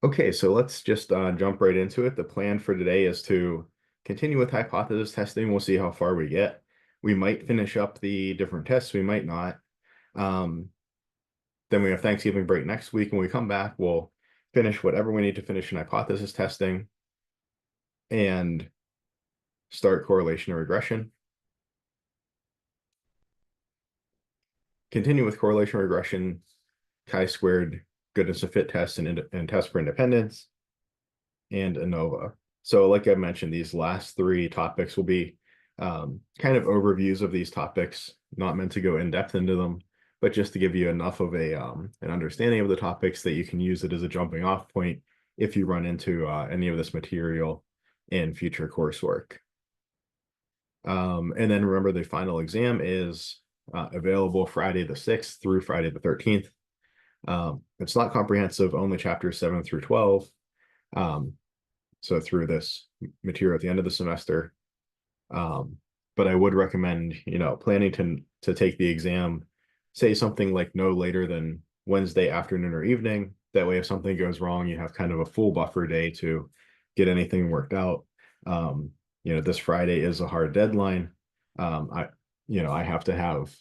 Okay, so let's just jump right into it. The plan for today is to continue with hypothesis testing. We'll see how far we get. We might finish up the different tests, we might not. Um, then we have Thanksgiving break next week. When we come back, we'll finish whatever we need to finish in hypothesis testing and start correlation and regression. Continue with correlation regression, chi-squared goodness of fit test and test for independence, and ANOVA. So like I mentioned, these last three topics will be kind of overviews of these topics, not meant to go in depth into them, but just to give you enough of an understanding of the topics that you can use it as a jumping off point if you run into any of this material in future coursework. And then remember, the final exam is available Friday the 6th through Friday the 13th. It's not comprehensive, only chapters 7 through 12. So through this material at the end of the semester. But I would recommend, planning to take the exam, say something like no later than Wednesday afternoon or evening. That way, if something goes wrong, you have kind of a full buffer day to get anything worked out. This Friday is a hard deadline. I have to have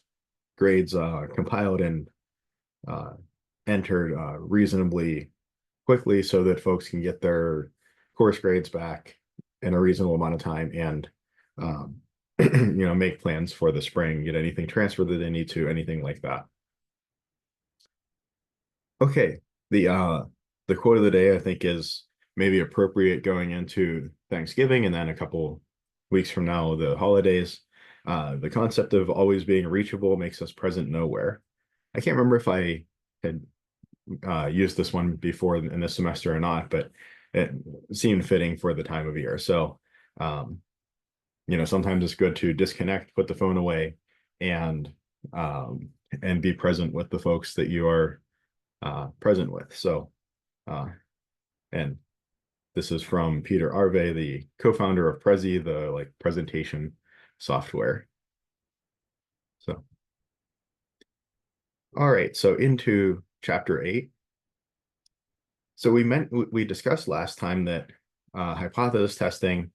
grades compiled and entered reasonably quickly so that folks can get their course grades back in a reasonable amount of time and make plans for the spring, get anything transferred that they need to, anything like that. Okay, the quote of the day I think is maybe appropriate going into Thanksgiving and then a couple weeks from now, the holidays. The concept of always being reachable makes us present nowhere. I can't remember if I had used this one before in this semester or not, but it seemed fitting for the time of year. So, sometimes it's good to disconnect, put the phone away, and be present with the folks that you are present with. So, and this is from Peter Arve, the co-founder of Prezi, the presentation software. So, all right, so into chapter 8. So we discussed last time that hypothesis testing,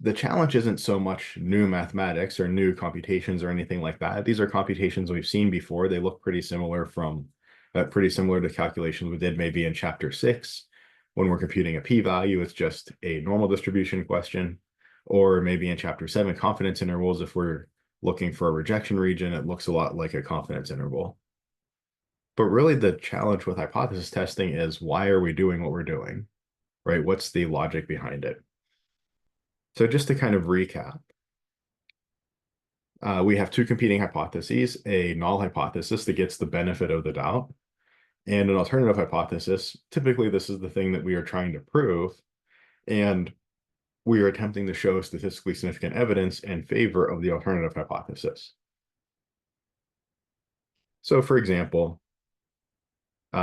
the challenge isn't so much new mathematics or new computations or anything like that. These are computations we've seen before. They look pretty similar to calculations we did maybe in chapter 6 when we're computing a p-value. It's just a normal distribution question, or maybe in chapter 7 confidence intervals. If we're looking for a rejection region, it looks a lot like a confidence interval. But really the challenge with hypothesis testing is, why are we doing what we're doing, right? What's the logic behind it? So just to kind of recap, we have two competing hypotheses, a null hypothesis that gets the benefit of the doubt, and an alternative hypothesis. Typically, this is the thing that we are trying to prove, and we are attempting to show statistically significant evidence in favor of the alternative hypothesis. So for example,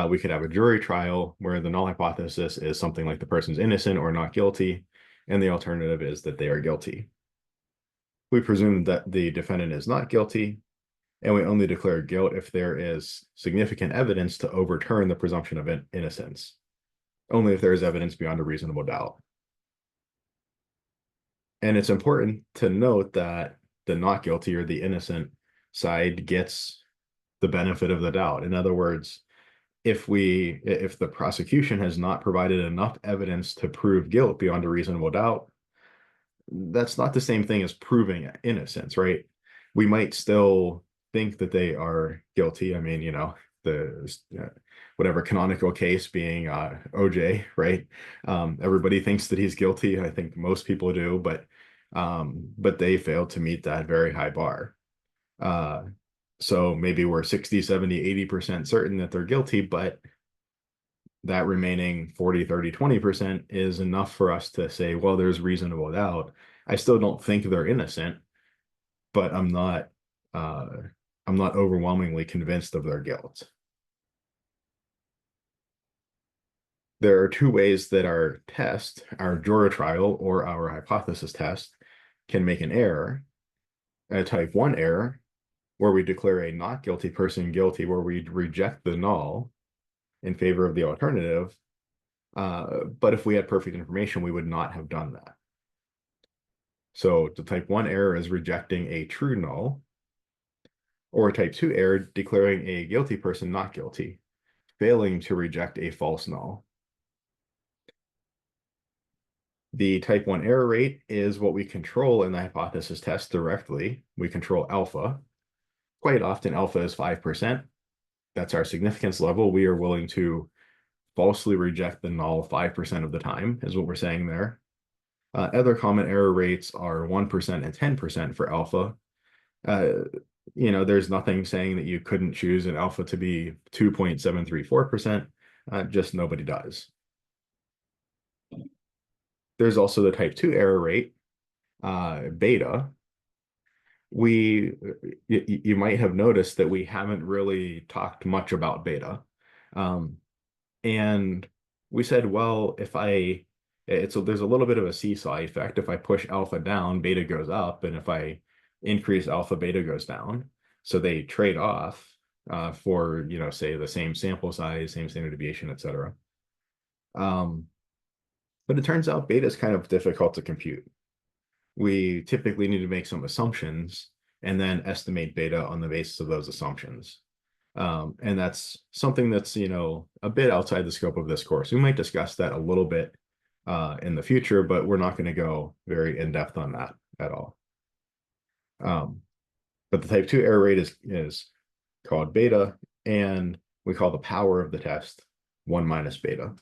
we could have a jury trial where the null hypothesis is something like the person's innocent or not guilty, and the alternative is that they are guilty. We presume that the defendant is not guilty, and we only declare guilt if there is significant evidence to overturn the presumption of innocence, only if there is evidence beyond a reasonable doubt. And it's important to note that the not guilty or the innocent side gets the benefit of the doubt. In other words, if the prosecution has not provided enough evidence to prove guilt beyond a reasonable doubt, that's not the same thing as proving innocence, right? We might still think that they are guilty. I mean, whatever canonical case being OJ, right? Everybody thinks that he's guilty. I think most people do, but they failed to meet that very high bar. So maybe we're 60, 70, 80% certain that they're guilty, but that remaining 40, 30, 20% is enough for us to say, well, there's reasonable doubt. I still don't think they're innocent, but I'm not overwhelmingly convinced of their guilt. There are two ways that our test, our Jura trial or our hypothesis test, can make an error. A type 1 error, where we declare a not guilty person guilty, where we reject the null in favor of the alternative, But if we had perfect information, we would not have done that. So the type 1 error is rejecting a true null, or a type 2 error declaring a guilty person not guilty, failing to reject a false null. The type 1 error rate is what we control in the hypothesis test directly. We control alpha. Quite often, alpha is 5%. That's our significance level. We are willing to falsely reject the null 5% of the time, is what we're saying there. Other common error rates are 1% and 10% for alpha. Uh, there's nothing saying that you couldn't choose an alpha to be 2.734%. Just nobody does. There's also the type 2 error rate, beta. You might have noticed that we haven't really talked much about beta. And we said, well, there's a little bit of a seesaw effect. If I push alpha down, beta goes up, and if I increase alpha, beta goes down. So they trade off for, say the same sample size, same standard deviation, et cetera. But it turns out beta is kind of difficult to compute. We typically need to make some assumptions and then estimate beta on the basis of those assumptions. And that's something that's, a bit outside the scope of this course. We might discuss that a little bit in the future, but we're not going to go very in depth on that at all. But the type 2 error rate is called beta, and we call the power of the test 1 minus beta.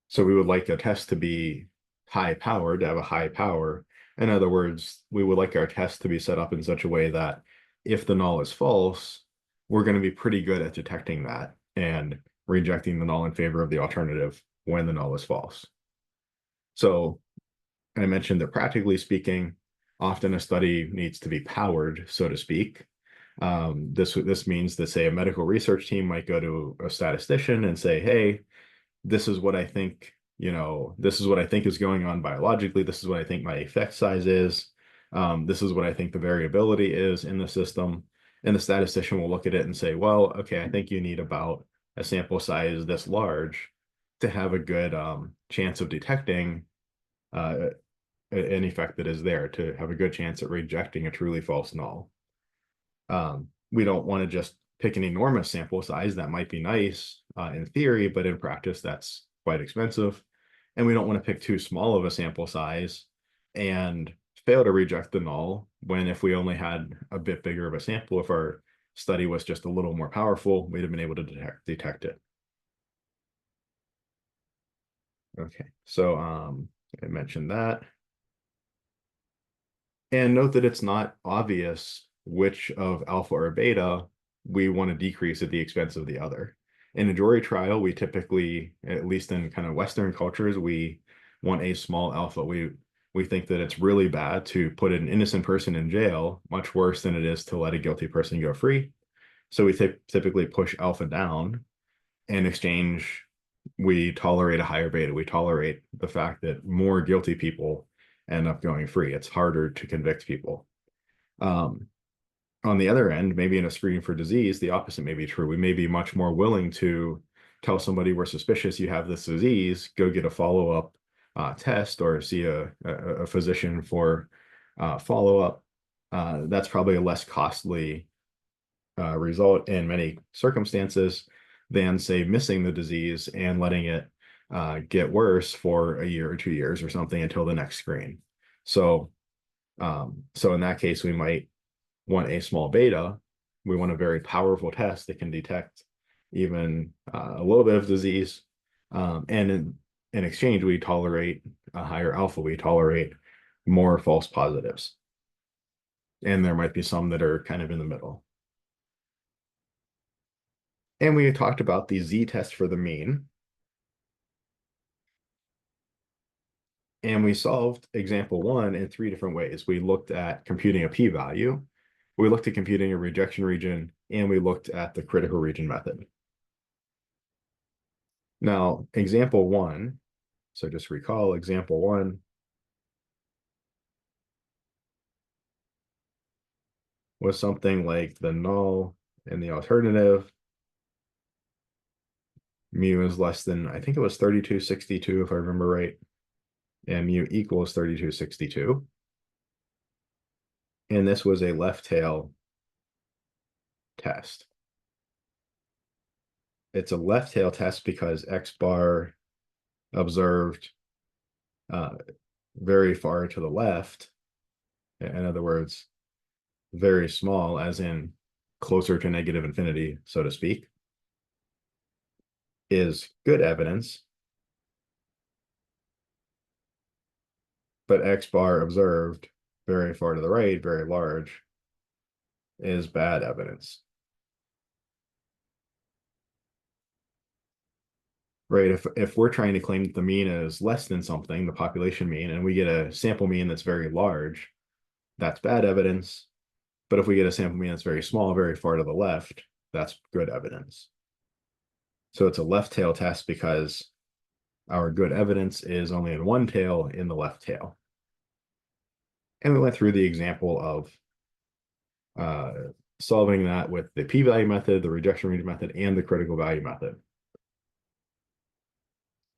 So we would like a test to be high powered, to have a high power. In other words, we would like our test to be set up in such a way that if the null is false, we're going to be pretty good at detecting that and rejecting the null in favor of the alternative when the null is false. So I mentioned that practically speaking, often a study needs to be powered, so to speak. This means that, say, a medical research team might go to a statistician and say, hey, this is what I think, this is what I think is going on biologically. This is what I think my effect size is. This is what I think the variability is in the system. And the statistician will look at it and say, well, okay, I think you need about a sample size this large to have a good chance of detecting an effect that is there, to have a good chance at rejecting a truly false null. We don't want to just pick an enormous sample size. That might be nice in theory, but in practice, that's quite expensive. And we don't want to pick too small of a sample size and fail to reject the null when, if we only had a bit bigger of a sample, if our study was just a little more powerful, we'd have been able to detect it. Okay, so I mentioned that. And note that it's not obvious which of alpha or beta we want to decrease at the expense of the other. In a jury trial, we typically, at least in kind of Western cultures, we want a small alpha. We think that it's really bad to put an innocent person in jail, much worse than it is to let a guilty person go free. So we typically push alpha down. In exchange, we tolerate a higher beta. We tolerate the fact that more guilty people end up going free. It's harder to convict people. On the other end, maybe in a screening for disease, the opposite may be true. We may be much more willing to tell somebody we're suspicious you have this disease, go get a follow-up test or see a physician for follow-up. That's probably a less costly result in many circumstances than, say, missing the disease and letting it get worse for a year or 2 years or something until the next screen. So in that case, we might want a small beta. We want a very powerful test that can detect even a little bit of disease. And in exchange, we tolerate a higher alpha. We tolerate more false positives. And there might be some that are kind of in the middle. And we talked about the z-test for the mean. And we solved example 1 in 3 different ways. We looked at computing a p-value, we looked at computing a rejection region, and we looked at the critical region method. Now, example 1, so just recall example 1 was something like the null and the alternative mu is less than, I think it was 3262 if I remember right, and mu equals 3262. And this was a left tail test. It's a left tail test because X bar observed very far to the left. In other words, very small, as in closer to negative infinity, so to speak, is good evidence. But X bar observed very far to the right, very large, is bad evidence. Right? If we're trying to claim that the mean is less than something, the population mean, and we get a sample mean that's very large, that's bad evidence. But if we get a sample mean that's very small, very far to the left, that's good evidence. So it's a left tail test because our good evidence is only in one tail in the left tail. And we went through the example of solving that with the p-value method, the rejection range method, and the critical value method.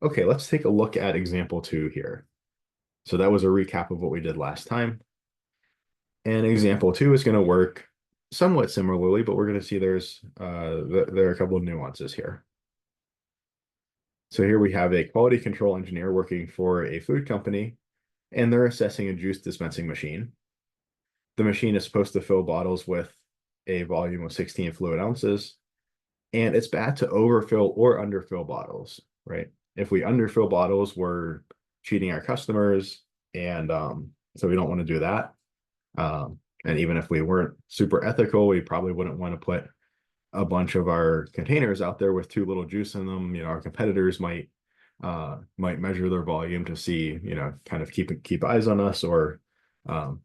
Okay, let's take a look at example 2 here. So that was a recap of what we did last time. And example 2 is going to work somewhat similarly, but we're going to see there are a couple of nuances here. So here we have a quality control engineer working for a food company, and they're assessing a juice dispensing machine. The machine is supposed to fill bottles with a volume of 16 fluid ounces, and it's bad to overfill or underfill bottles, right? If we underfill bottles, we're cheating our customers, and so we don't want to do that. And even if we weren't super ethical, we probably wouldn't want to put a bunch of our containers out there with too little juice in them. You know, our competitors might measure their volume to see, you know, kind of keep eyes on us, or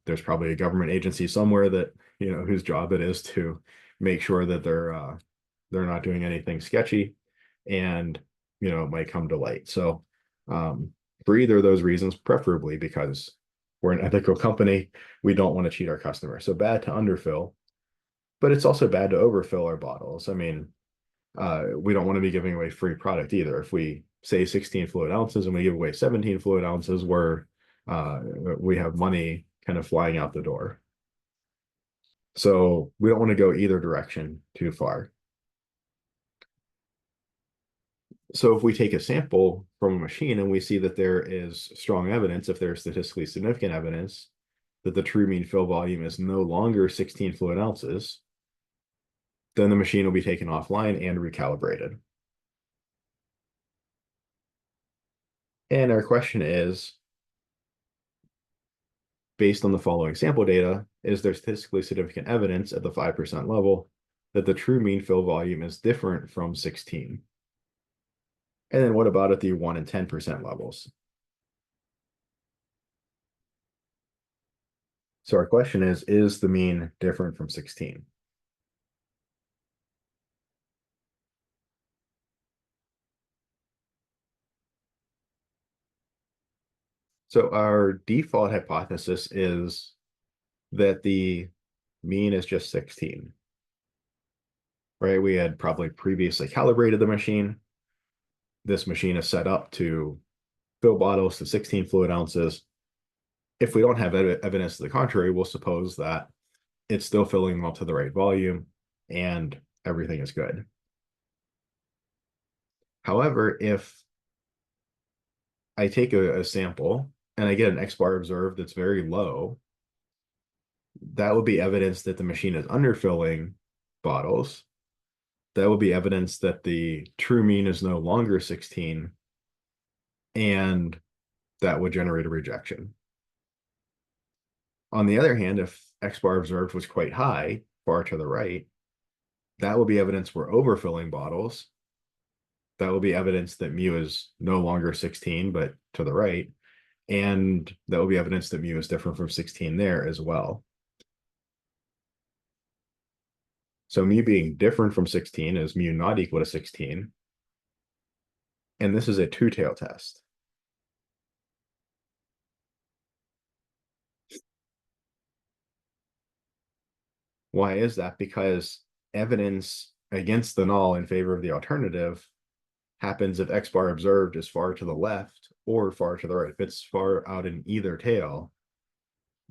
there's probably a government agency somewhere that, you know, whose job it is to make sure that they're not doing anything sketchy, and, you know, it might come to light. So for either of those reasons, preferably because we're an ethical company, we don't want to cheat our customers. So bad to underfill, but it's also bad to overfill our bottles. I mean, we don't want to be giving away free product either. If we say 16 fluid ounces and we give away 17 fluid ounces, we have money kind of flying out the door. So we don't want to go either direction too far. So if we take a sample from a machine and we see that there is strong evidence, if there's statistically significant evidence, that the true mean fill volume is no longer 16 fluid ounces, then the machine will be taken offline and recalibrated. And our question is, based on the following sample data, is there statistically significant evidence at the 5% level that the true mean fill volume is different from 16? And then what about at the 1 and 10% levels? So our question is the mean different from 16? So our default hypothesis is that the mean is just 16, right? We had probably previously calibrated the machine. This machine is set up to fill bottles to 16 fluid ounces. If we don't have evidence to the contrary, we'll suppose that it's still filling them up to the right volume and everything is good. However, if I take a sample and I get an X bar observed that's very low, that would be evidence that the machine is underfilling bottles. That would be evidence that the true mean is no longer 16, and that would generate a rejection. On the other hand, if X bar observed was quite high, far to the right, that would be evidence we're overfilling bottles. That will be evidence that mu is no longer 16, but to the right. And that will be evidence that mu is different from 16 there as well. So mu being different from 16 is mu not equal to 16. And this is a two-tail test. Why is that? Because evidence against the null in favor of the alternative happens if X bar observed is far to the left or far to the right. If it's far out in either tail,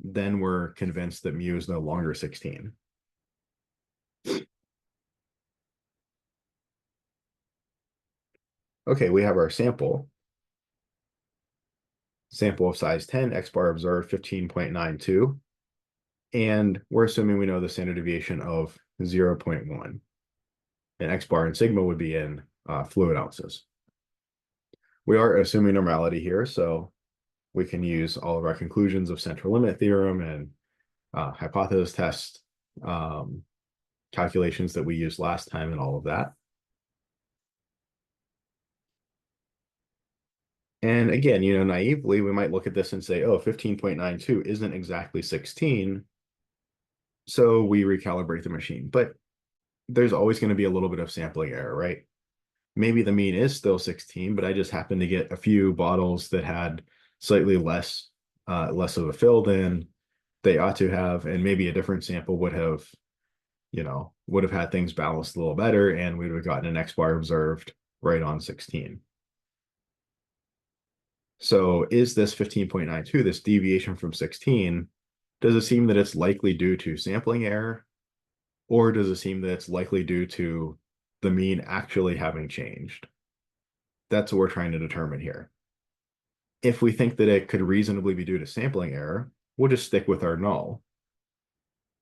then we're convinced that mu is no longer 16. Okay, we have our sample. Sample of size 10, X bar observed 15.92. And we're assuming we know the standard deviation of 0.1. And X bar and sigma would be in fluid ounces. We are assuming normality here, so we can use all of our conclusions of central limit theorem and hypothesis test calculations that we used last time and all of that. And again, naively, we might look at this and say, oh, 15.92 isn't exactly 16. So we recalibrate the machine. But there's always going to be a little bit of sampling error, right? Maybe the mean is still 16, but I just happened to get a few bottles that had slightly less of a fill than they ought to have, and maybe a different sample would have had things balanced a little better, and we would have gotten an X bar observed right on 16. So is this 15.92, this deviation from 16, does it seem that it's likely due to sampling error, or does it seem that it's likely due to the mean actually having changed? That's what we're trying to determine here. If we think that it could reasonably be due to sampling error, we'll just stick with our null.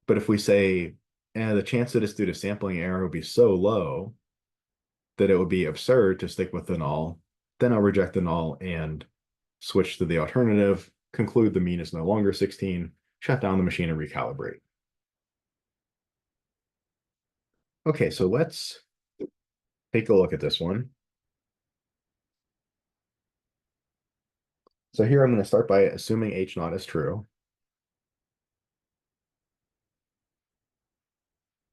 But if we say, the chance that it's due to sampling error would be so low that it would be absurd to stick with the null, then I'll reject the null and switch to the alternative, conclude the mean is no longer 16, shut down the machine and recalibrate. Okay, so let's take a look at this one. So here I'm going to start by assuming H naught is true.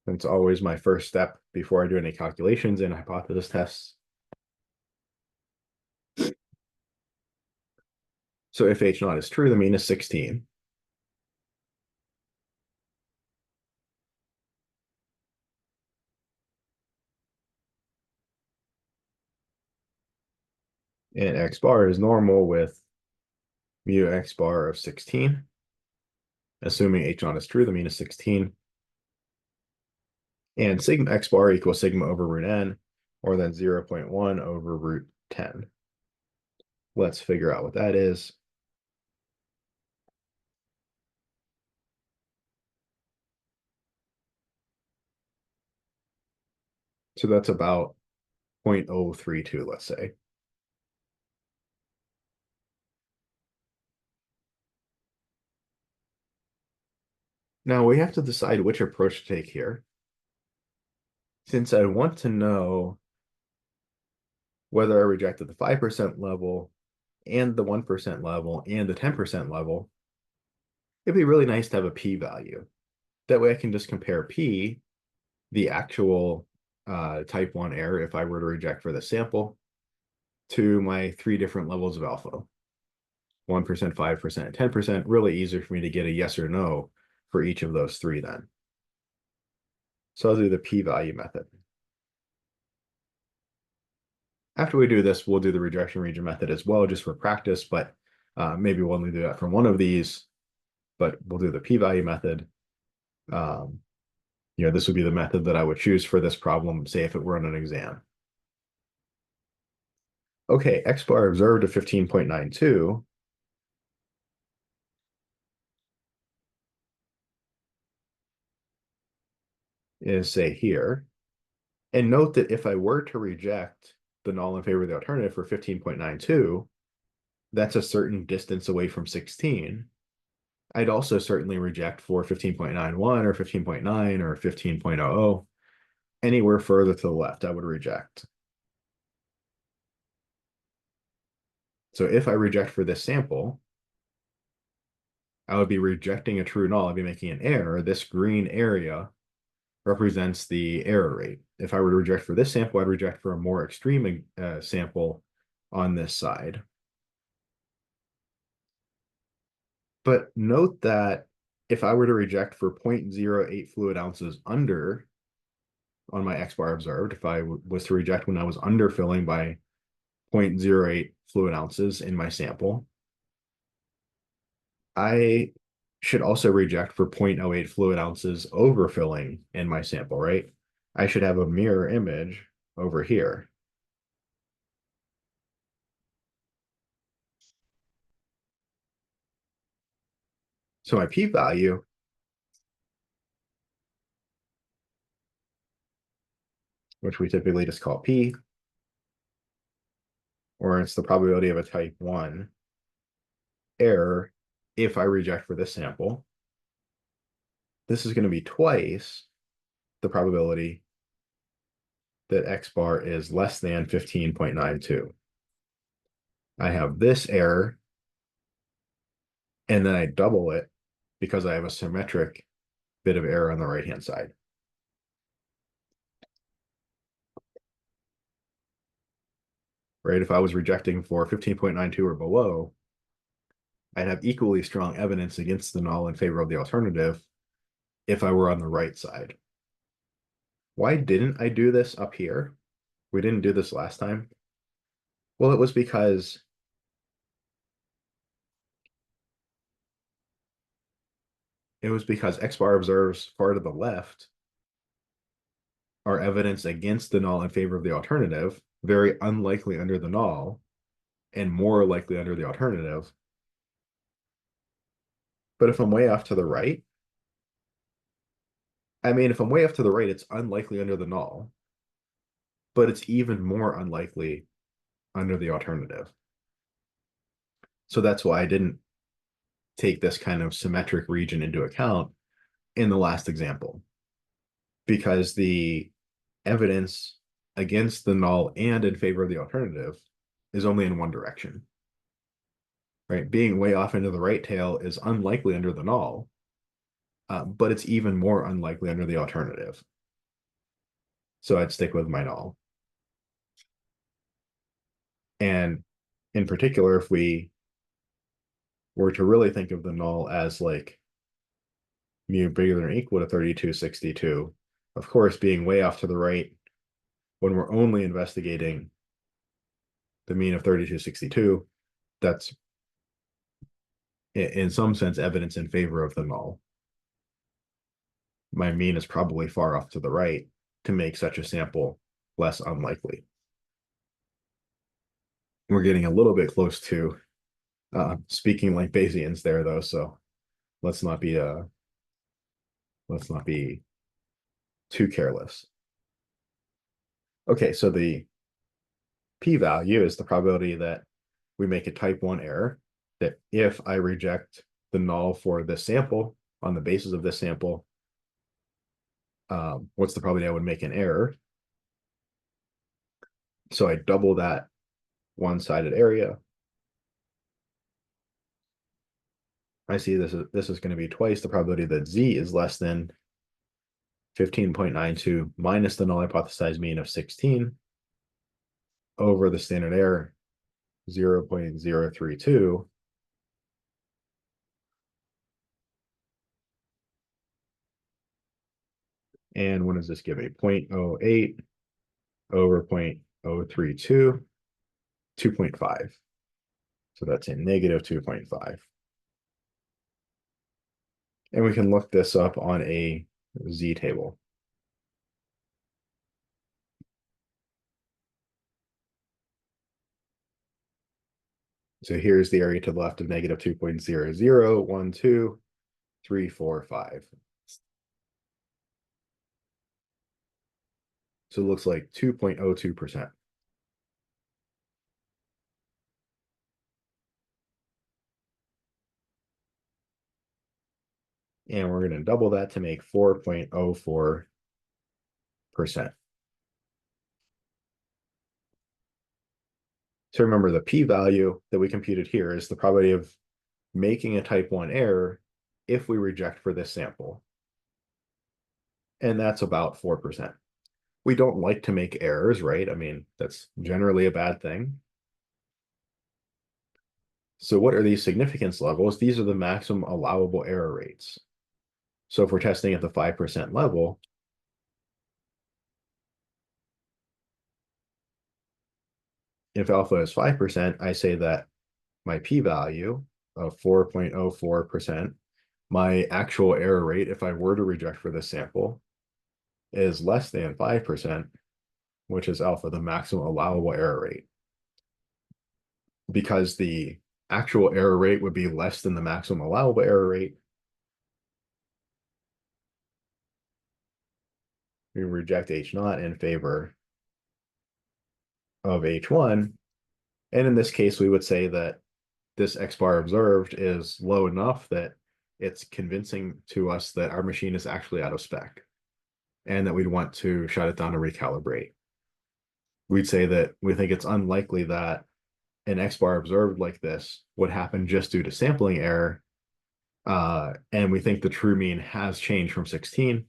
It's always my first step before I do any calculations in hypothesis tests. So if H naught is true, the mean is 16. And X bar is normal with mu X bar of 16. Assuming H naught is true, the mean is 16. And sigma X bar equals sigma over root n, or then 0.1 over root 10. Let's figure out what that is. So that's about 0.032, let's say. Now we have to decide which approach to take here. Since I want to know whether I rejected the 5% level and the 1% level and the 10% level, it'd be really nice to have a p-value. That way I can just compare p, the actual type 1 error, if I were to reject for the sample, to my 3 different levels of alpha. 1%, 5%, and 10%, really easy for me to get a yes or no for each of those 3 then. So I'll do the p-value method. After we do this, we'll do the rejection region method as well, just for practice, but maybe we'll only do that from one of these, but we'll do the p-value method. This would be the method that I would choose for this problem, say if it were on an exam. Okay, X bar observed at 15.92. Is say here. And note that if I were to reject the null in favor of the alternative for 15.92, that's a certain distance away from 16. I'd also certainly reject for 15.91 or 15.9 or 15.00. Anywhere further to the left, I would reject. So if I reject for this sample, I would be rejecting a true null. I'd be making an error. This green area represents the error rate. If I were to reject for this sample, I'd reject for a more extreme sample on this side. But note that if I were to reject for 0.08 fluid ounces under on my X bar observed, if I was to reject when I was underfilling by 0.08 fluid ounces in my sample, I should also reject for 0.08 fluid ounces overfilling in my sample, right? I should have a mirror image over here. So my p-value, which we typically just call p, or it's the probability of a type 1 error if I reject for this sample, this is going to be twice the probability that X bar is less than 15.92. I have this error, and then I double it because I have a symmetric bit of error on the right-hand side. Right? If I was rejecting for 15.92 or below, I'd have equally strong evidence against the null in favor of the alternative if I were on the right side. Why didn't I do this up here? We didn't do this last time. Well, it was because X bar observes far to the left are evidence against the null in favor of the alternative, very unlikely under the null, and more likely under the alternative. But if I'm way off to the right, I mean, if I'm way off to the right, it's unlikely under the null, but it's even more unlikely under the alternative. So that's why I didn't take this kind of symmetric region into account in the last example, because the evidence against the null and in favor of the alternative is only in one direction. Right? Being way off into the right tail is unlikely under the null, but it's even more unlikely under the alternative. So I'd stick with my null. And in particular, if we were to really think of the null as like mu bigger than or equal to 3262, of course, being way off to the right when we're only investigating the mean of 3262, that's in some sense evidence in favor of the null. My mean is probably far off to the right to make such a sample less unlikely. We're getting a little bit close to speaking like Bayesians there, though, so let's not be too careless. Okay, so the p-value is the probability that we make a type 1 error, that if I reject the null for this sample on the basis of this sample, what's the probability I would make an error? So I double that one-sided area. I see this is going to be twice the probability that z is less than 15.92 minus the null hypothesized mean of 16 over the standard error 0.032. And what does this give me? 0.08 over 0.032, 2.5. So that's a negative 2.5. And we can look this up on a z table. So here's the area to the left of negative 2.00, 1, 2, 3, 4, 5. So it looks like 2.02%. And we're going to double that to make 4.04%. So remember, the p-value that we computed here is the probability of making a type 1 error if we reject for this sample. And that's about 4%. We don't like to make errors, right? I mean, that's generally a bad thing. So what are these significance levels? These are the maximum allowable error rates. So if we're testing at the 5% level, if alpha is 5%, I say that my p-value of 4.04%, my actual error rate, if I were to reject for this sample, is less than 5%, which is alpha, the maximum allowable error rate. Because the actual error rate would be less than the maximum allowable error rate, we reject H naught in favor of H1. And in this case, we would say that this X bar observed is low enough that it's convincing to us that our machine is actually out of spec and that we'd want to shut it down and recalibrate. We'd say that we think it's unlikely that an X bar observed like this would happen just due to sampling error. And we think the true mean has changed from 16.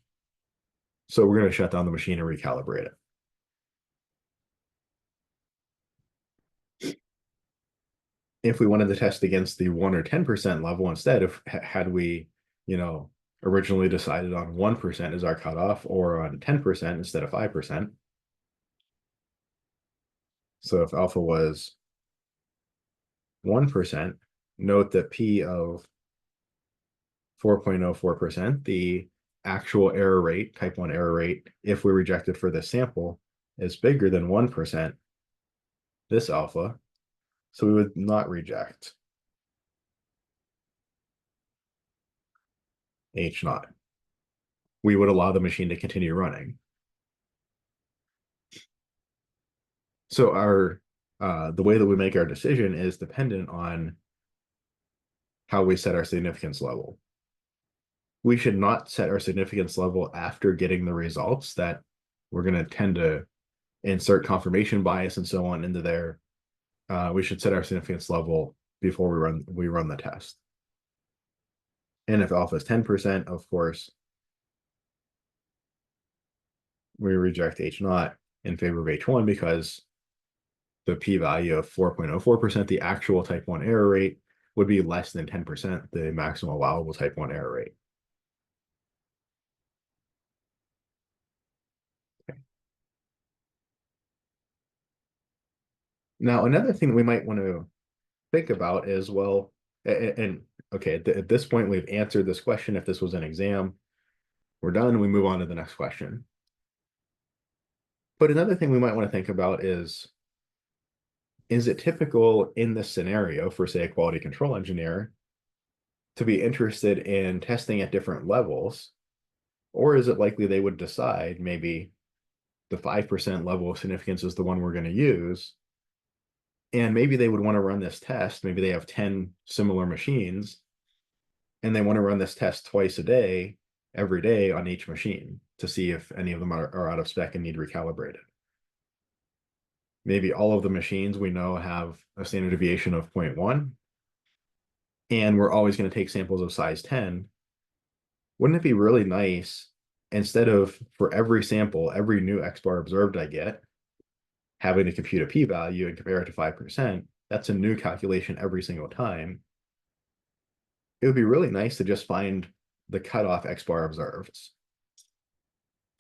So we're going to shut down the machine and recalibrate it. If we wanted to test against the 1 or 10% level instead, if had we, originally decided on 1% as our cutoff or on 10% instead of 5%. So if alpha was 1%, note that P of 4.04%, the actual error rate, type 1 error rate, if we rejected for this sample, is bigger than 1%, this alpha, so we would not reject H naught. We would allow the machine to continue running. So the way that we make our decision is dependent on how we set our significance level. We should not set our significance level after getting the results that we're going to tend to insert confirmation bias and so on into there. We should set our significance level before we run the test. And if alpha is 10%, of course, we reject H naught in favor of H1 because the p-value of 4.04%, the actual type 1 error rate, would be less than 10%, the maximum allowable type 1 error rate. Okay. Now, another thing we might want to think about is, well, and okay, at this point, we've answered this question. If this was an exam, we're done. We move on to the next question. But another thing we might want to think about is it typical in this scenario for, say, a quality control engineer to be interested in testing at different levels? Or is it likely they would decide maybe the 5% level of significance is the one we're going to use? And maybe they would want to run this test. Maybe they have 10 similar machines and they want to run this test twice a day, every day on each machine to see if any of them are out of spec and need recalibrated. Maybe all of the machines we know have a standard deviation of 0.1, and we're always going to take samples of size 10. Wouldn't it be really nice, instead of for every sample, every new X bar observed I get, having to compute a p-value and compare it to 5%, that's a new calculation every single time. It would be really nice to just find the cutoff X bar observed.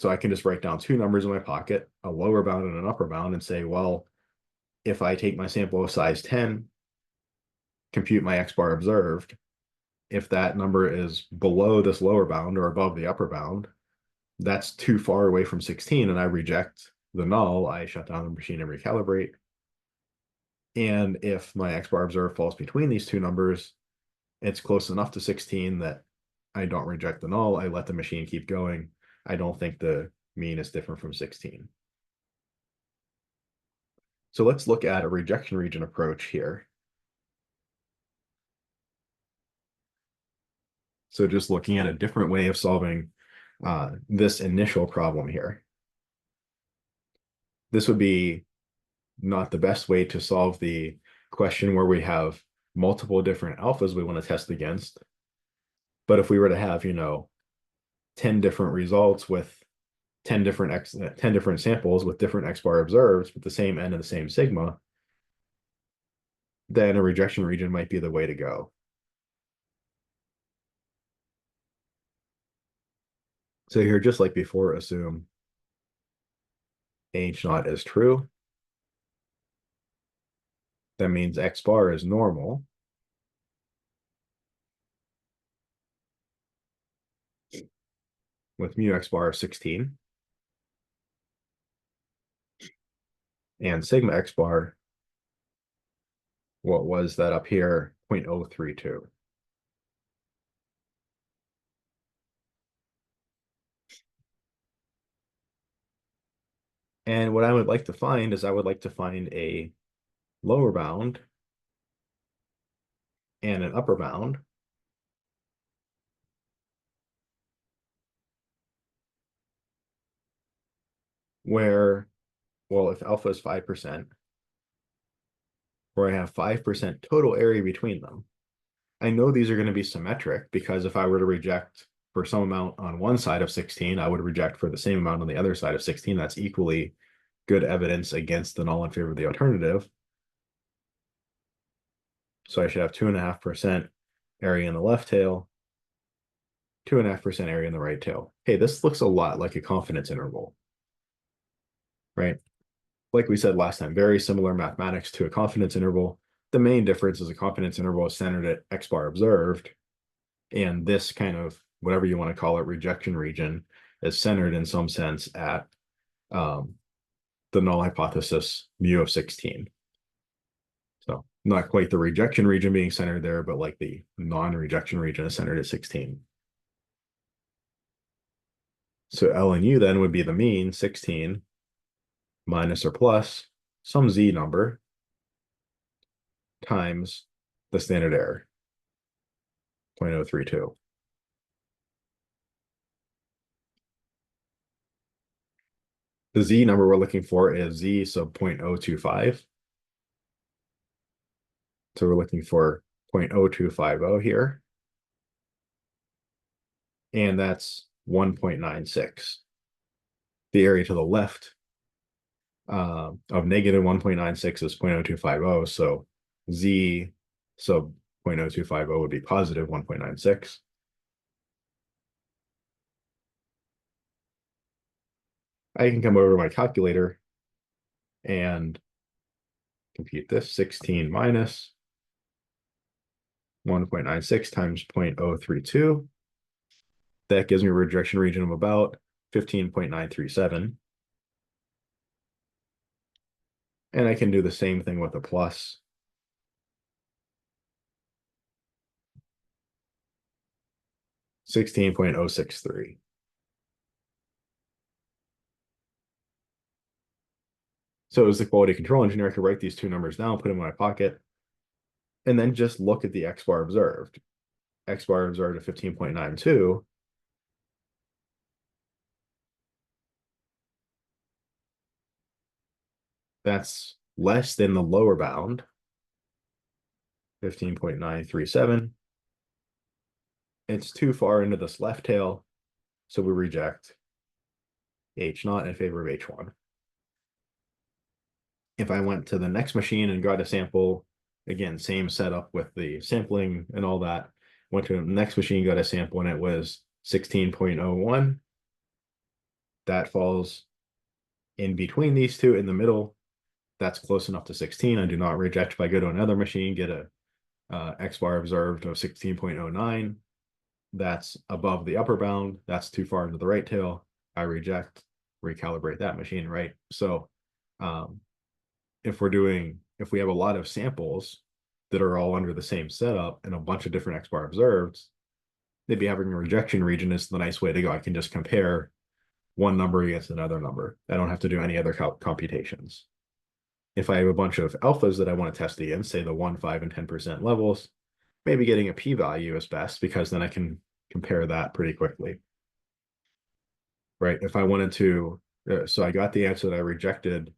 So I can just write down two numbers in my pocket, a lower bound and an upper bound, and say, well, if I take my sample of size 10, compute my X bar observed, if that number is below this lower bound or above the upper bound, that's too far away from 16 and I reject the null, I shut down the machine and recalibrate. And if my X bar observed falls between these two numbers, it's close enough to 16 that I don't reject the null, I let the machine keep going. I don't think the mean is different from 16. So let's look at a rejection region approach here. So just looking at a different way of solving this initial problem here. This would be not the best way to solve the question where we have multiple different alphas we want to test against. But if we were to have, 10 different results with 10 different samples with different X bar observed with the same n and the same sigma, then a rejection region might be the way to go. So here, just like before, assume H naught is true. That means X bar is normal. With mu X bar of 16. And sigma X bar, what was that up here? 0.032. And what I would like to find is I would like to find a lower bound and an upper bound where, well, if alpha is 5%, where I have 5% total area between them. I know these are going to be symmetric because if I were to reject for some amount on one side of 16, I would reject for the same amount on the other side of 16. That's equally good evidence against the null in favor of the alternative. So I should have 2.5% area in the left tail, 2.5% area in the right tail. Hey, this looks a lot like a confidence interval, right? Like we said last time, very similar mathematics to a confidence interval. The main difference is a confidence interval is centered at X bar observed. And this kind of, whatever you want to call it, rejection region is centered in some sense at the null hypothesis mu of 16. So not quite the rejection region being centered there, but like the non-rejection region is centered at 16. So L and U then would be the mean, 16, minus or plus some Z number times the standard error, 0.032. The Z number we're looking for is Z sub 0.025. So we're looking for 0.0250 here. And that's 1.96. The area to the left of negative 1.96 is 0.0250. So Z sub 0.0250 would be positive 1.96. I can come over to my calculator and compute this. 16 minus 1.96 times 0.032. That gives me a rejection region of about 15.937. And I can do the same thing with a plus. 16.063. So as the quality control engineer, I could write these two numbers down, put them in my pocket, and then just look at the X bar observed. X bar observed at 15.92. That's less than the lower bound, 15.937. It's too far into this left tail, so we reject H naught in favor of H1. If I went to the next machine and got a sample, again, same setup with the sampling and all that, went to the next machine, got a sample, and it was 16.01. That falls in between these two in the middle. That's close enough to 16. I do not reject. If I go to another machine, get a X bar observed of 16.09. That's above the upper bound. That's too far into the right tail. I reject, recalibrate that machine, right? So if we have a lot of samples that are all under the same setup and a bunch of different X bar observed, maybe having a rejection region is the nice way to go. I can just compare one number against another number. I don't have to do any other computations. If I have a bunch of alphas that I want to test against, say the 1, 5, and 10% levels, maybe getting a p-value is best because then I can compare that pretty quickly. Right? If I wanted to, so I got the answer that I rejected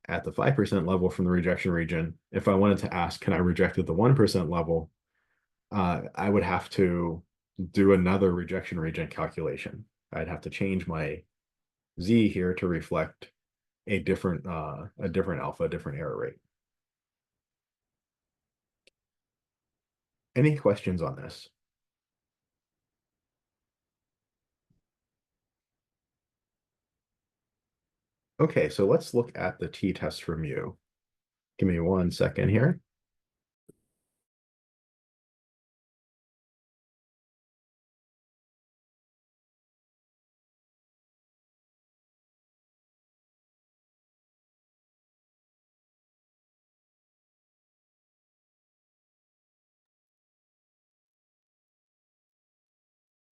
at the 5% level from the rejection region. If I wanted to ask, can I reject at the 1% level, I would have to do another rejection region calculation. I'd have to change my Z here to reflect a different alpha, a different error rate. Any questions on this? Okay, so let's look at the t-test for mu. Give me 1 second here.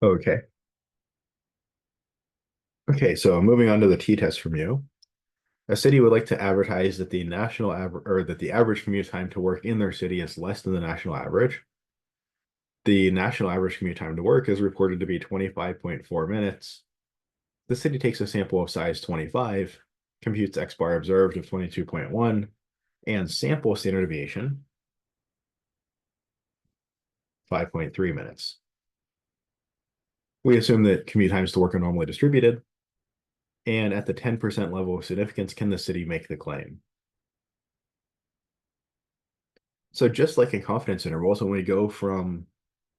Okay. Okay, so moving on to the t-test from you. A city would like to advertise that the national average or that the average commute time to work in their city is less than the national average. The national average commute time to work is reported to be 25.4 minutes. The city takes a sample of size 25, computes X bar observed of 22.1, and sample standard deviation, 5.3 minutes. We assume that commute times to work are normally distributed, and at the 10% level of significance, can the city make the claim? So just like in confidence intervals, when we go from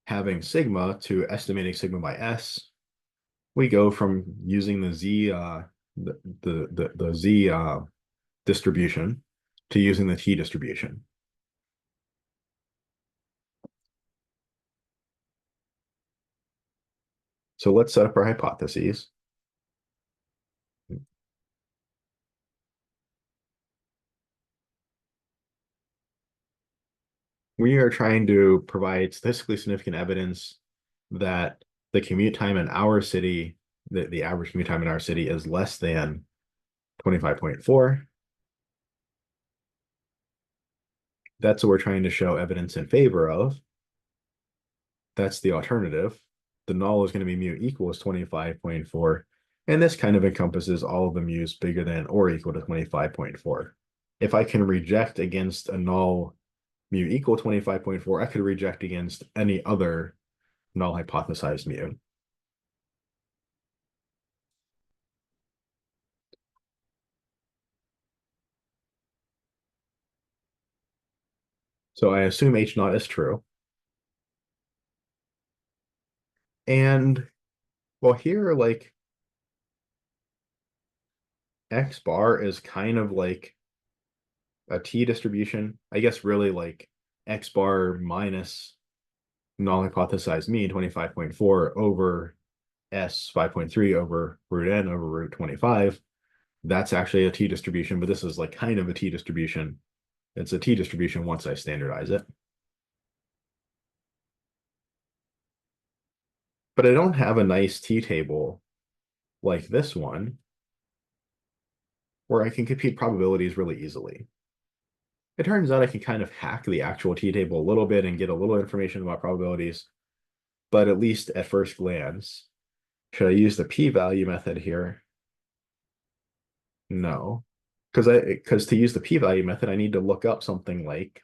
having sigma to estimating sigma by S, we go from using the Z the Z distribution to using the T distribution. So let's set up our hypotheses. We are trying to provide statistically significant evidence that the commute time in our city, the average commute time in our city is less than 25.4. That's what we're trying to show evidence in favor of. That's the alternative. The null is going to be mu equals 25.4. And this kind of encompasses all of the mu's bigger than or equal to 25.4. If I can reject against a null mu equal 25.4, I could reject against any other null hypothesized mu. So I assume H naught is true. And well, here, like, X bar is kind of like a T distribution. I guess really like X bar minus null hypothesized mean 25.4 over S 5.3 over root n over root 25. That's actually a T distribution, but this is like kind of a T distribution. It's a T distribution once I standardize it. But I don't have a nice T table like this one where I can compute probabilities really easily. It turns out I can kind of hack the actual T table a little bit and get a little information about probabilities, but at least at first glance, should I use the p-value method here? No, because to use the p-value method, I need to look up something like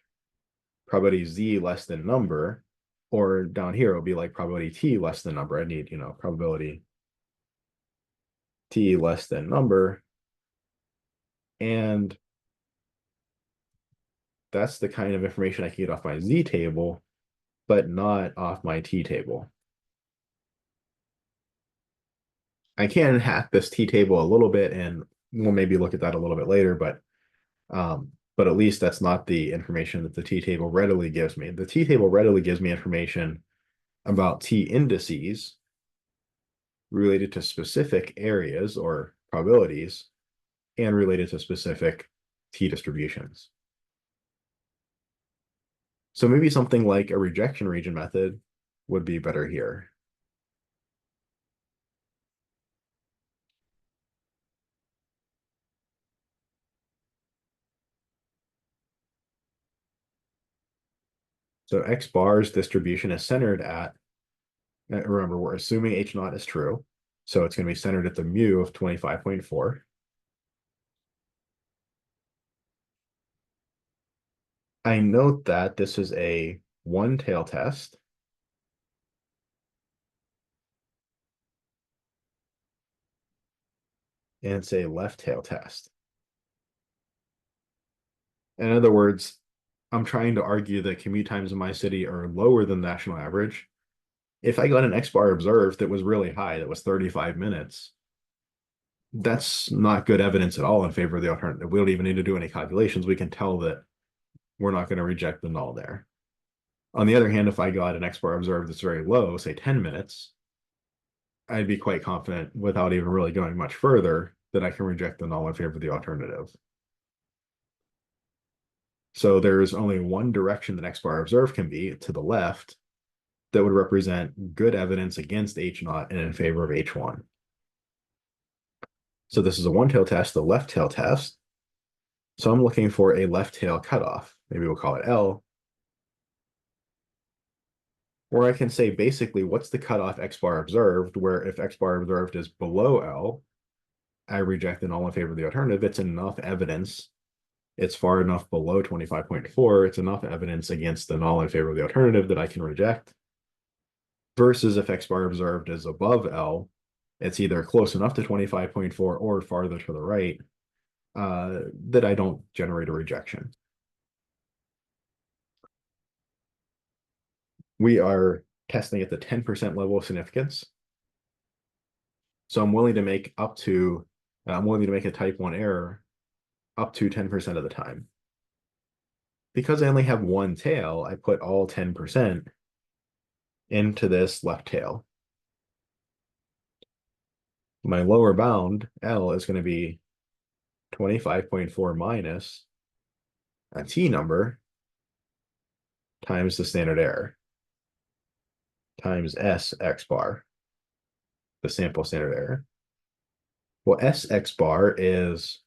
probability z less than number, or down here it'll be like probability t less than number. I need, probability t less than number, and that's the kind of information I can get off my z table, but not off my t table. I can hack this t table a little bit, and we'll maybe look at that a little bit later, but at least that's not the information that the t table readily gives me. The t table readily gives me information about t indices related to specific areas or probabilities and related to specific t distributions. So maybe something like a rejection region method would be better here. So X bar's distribution is centered at, remember, we're assuming H naught is true. So it's going to be centered at the mu of 25.4. I note that this is a one-tail test. And it's a left tail test. In other words, I'm trying to argue that commute times in my city are lower than the national average. If I got an X bar observed that was really high, that was 35 minutes, that's not good evidence at all in favor of the alternative. We don't even need to do any calculations. We can tell that we're not going to reject the null there. On the other hand, if I got an X bar observed that's very low, say 10 minutes, I'd be quite confident without even really going much further that I can reject the null in favor of the alternative. So there's only one direction that X bar observed can be, to the left, that would represent good evidence against H naught and in favor of H1. So this is a one-tail test, the left tail test. So I'm looking for a left tail cutoff. Maybe we'll call it L. Or I can say basically what's the cutoff X bar observed, where if X bar observed is below L, I reject the null in favor of the alternative. It's enough evidence. It's far enough below 25.4. It's enough evidence against the null in favor of the alternative that I can reject. Versus if X bar observed is above L, it's either close enough to 25.4 or farther to the right that I don't generate a rejection. We are testing at the 10% level of significance. So I'm willing to make a type 1 error up to 10% of the time. Because I only have one tail, I put all 10% into this left tail. My lower bound, L, is going to be 25.4 minus a t number times the standard error times S X bar, the sample standard error. Well, S X bar is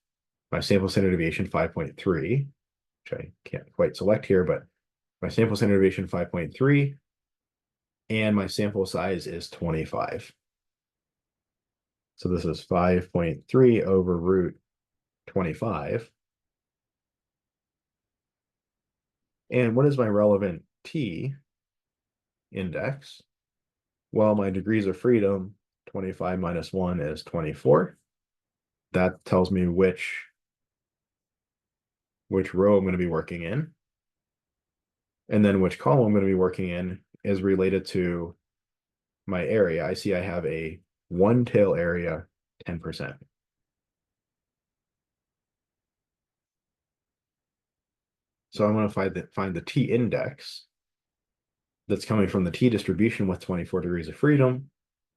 my sample standard deviation 5.3, which I can't quite select here, but my sample standard deviation 5.3, and my sample size is 25. So this is 5.3 over root 25. And what is my relevant t index? Well, my degrees of freedom, 25 minus 1 is 24. That tells me which row I'm going to be working in. And then which column I'm going to be working in is related to my area. I see I have a one tail area, 10%. So I'm going to find the t index that's coming from the t distribution with 24 degrees of freedom,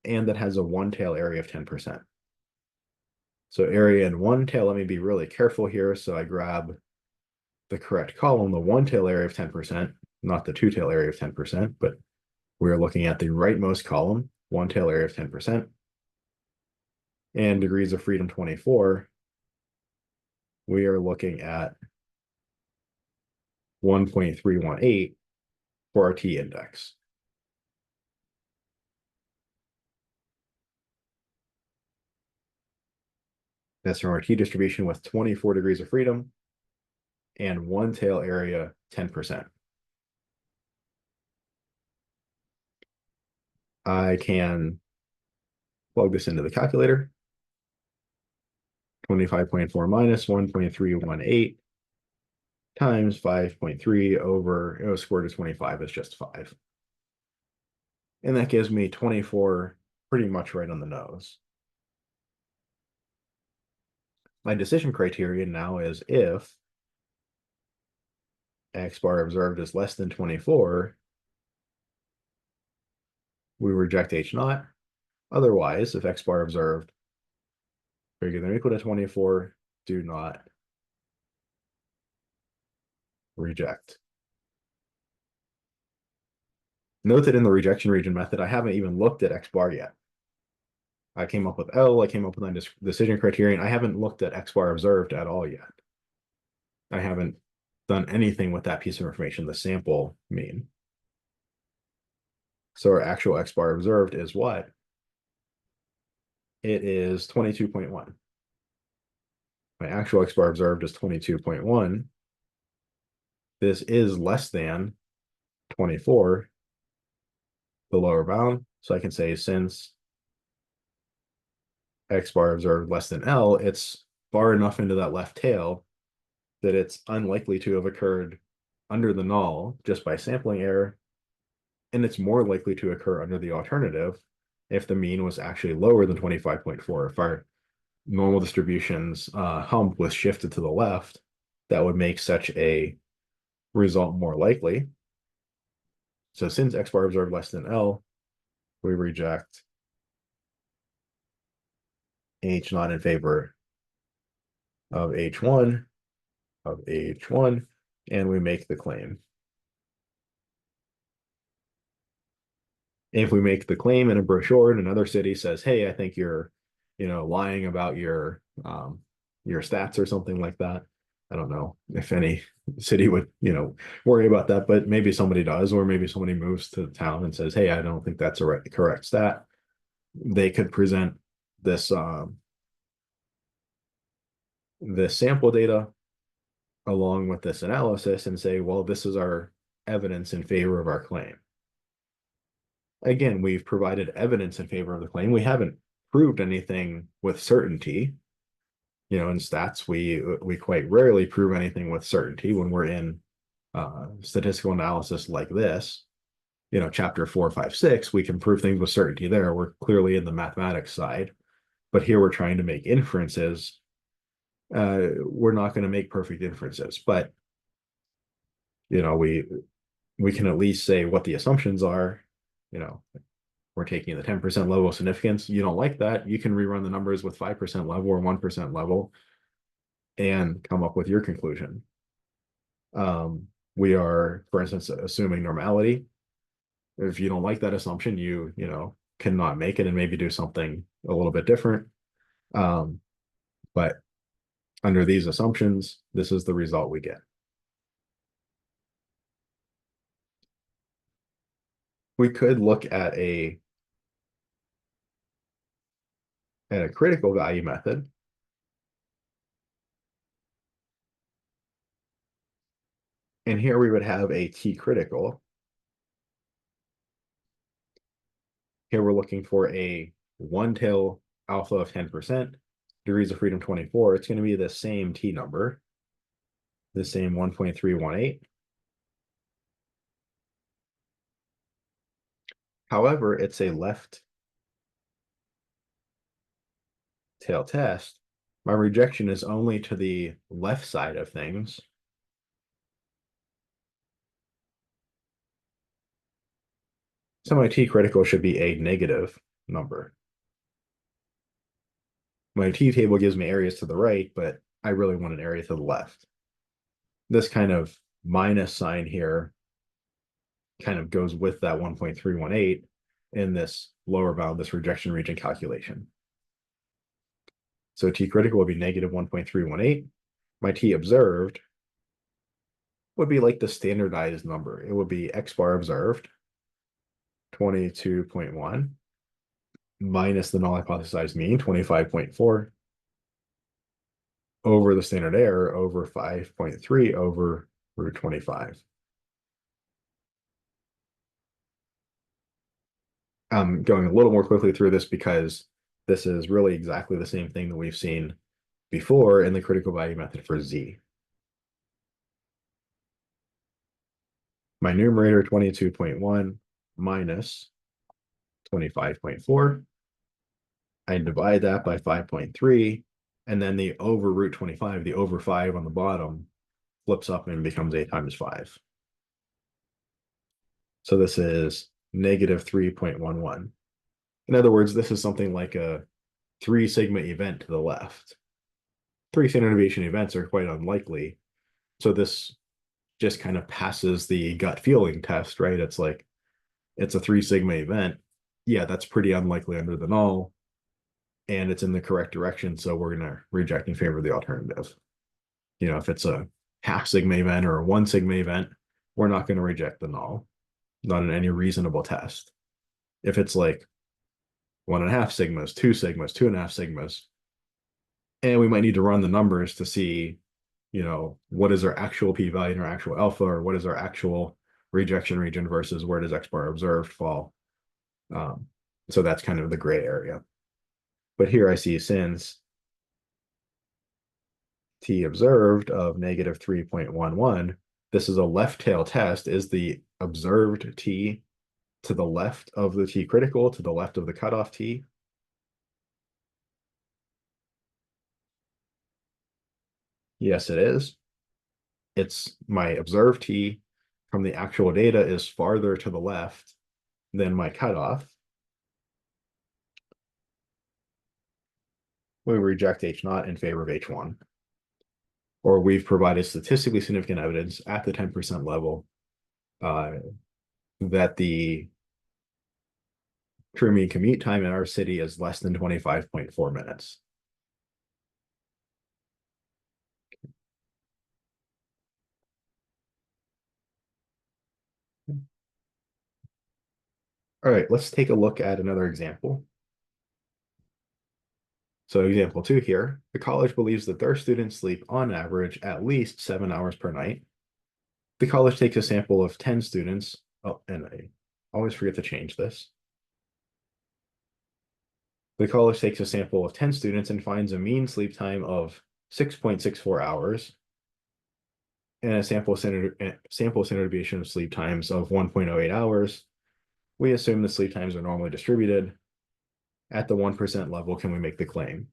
and that has a one tail area of 10%. So area in one tail, let me be really careful here. So I grab the correct column, the one tail area of 10%, not the two tail area of 10%, but we're looking at the rightmost column, one tail area of 10%, and degrees of freedom 24. We are looking at 1.318 for our t index. That's from our t distribution with 24 degrees of freedom and one tail area 10%. I can plug this into the calculator. 25.4 minus 1.318 times 5.3 over, square root of 25 is just 5. And that gives me 24 pretty much right on the nose. My decision criterion now is if X bar observed is less than 24, we reject H naught. Otherwise, if X bar observed bigger than or equal to 24, do not reject. Note that in the rejection region method, I haven't even looked at X bar yet. I came up with L, I came up with my decision criterion. I haven't looked at X bar observed at all yet. I haven't done anything with that piece of information, the sample mean. So our actual X bar observed is what? It is 22.1. My actual X bar observed is 22.1. This is less than 24, the lower bound. So I can say since X bar observed less than L, it's far enough into that left tail that it's unlikely to have occurred under the null just by sampling error. And it's more likely to occur under the alternative if the mean was actually lower than 25.4. If our normal distributions hump was shifted to the left, that would make such a result more likely. So since X bar observed less than L, we reject H not in favor of H1, and we make the claim. If we make the claim in a brochure and another city says, hey, I think you're, lying about your stats or something like that. I don't know if any city would, worry about that, but maybe somebody does, or maybe somebody moves to the town and says, hey, I don't think that's a correct stat. They could present this this sample data along with this analysis and say, well, this is our evidence in favor of our claim. Again, we've provided evidence in favor of the claim. We haven't proved anything with certainty. In stats, we quite rarely prove anything with certainty when we're in statistical analysis like this. Chapter 4, 5, 6, we can prove things with certainty there. We're clearly in the mathematics side, but here we're trying to make inferences. We're not going to make perfect inferences, but we can at least say what the assumptions are. We're taking the 10% level of significance. You don't like that, you can rerun the numbers with 5% level or 1% level and come up with your conclusion. We are, for instance, assuming normality. If you don't like that assumption, you cannot make it and maybe do something a little bit different. But under these assumptions, this is the result we get. We could look at a critical value method. And here we would have a T critical. Here we're looking for a one-tail alpha of 10%, degrees of freedom 24. It's going to be the same T number, the same 1.318. However, it's a left tail test. My rejection is only to the left side of things. So my T critical should be a negative number. My T table gives me areas to the right, but I really want an area to the left. This kind of minus sign here kind of goes with that 1.318 in this lower bound, this rejection region calculation. So T critical would be negative 1.318. My T observed would be like the standardized number. It would be X bar observed, 22.1, minus the null hypothesized mean, 25.4, over the standard error, over 5.3 over root 25. I'm going a little more quickly through this because this is really exactly the same thing that we've seen before in the critical value method for Z. My numerator 22.1 minus 25.4. I divide that by 5.3, and then the over root 25, the over 5 on the bottom, flips up and becomes 8 times 5. So this is negative 3.11. In other words, this is something like a 3 sigma event to the left. 3 standard deviation events are quite unlikely. So this just kind of passes the gut feeling test, right? It's like, it's a 3 sigma event. Yeah, that's pretty unlikely under the null. And it's in the correct direction. So we're going to reject in favor of the alternative. If it's a half sigma event or a 1 sigma event, we're not going to reject the null, not in any reasonable test. If it's like 1.5 sigmas, 2 sigmas, 2.5 sigmas, and we might need to run the numbers to see, what is our actual p-value and our actual alpha, or what is our actual rejection region versus where does X bar observed fall. So that's kind of the gray area. But here I see since T observed of negative 3.11, this is a left tail test. Is the observed T to the left of the T critical, to the left of the cutoff T? Yes, it is. it's my observed t from the actual data is farther to the left than my cutoff, we reject H naught in favor of H1. Or we've provided statistically significant evidence at the 10% level that the true mean commute time in our city is less than 25.4 minutes. All right, let's take a look at another example. So example 2 here, the college believes that their students sleep on average at least 7 hours per night. The college takes a sample of 10 students. Oh, and I always forget to change this. The college takes a sample of 10 students and finds a mean sleep time of 6.64 hours and a sample standard deviation of sleep times of 1.08 hours. We assume the sleep times are normally distributed. At the 1% level, can we make the claim?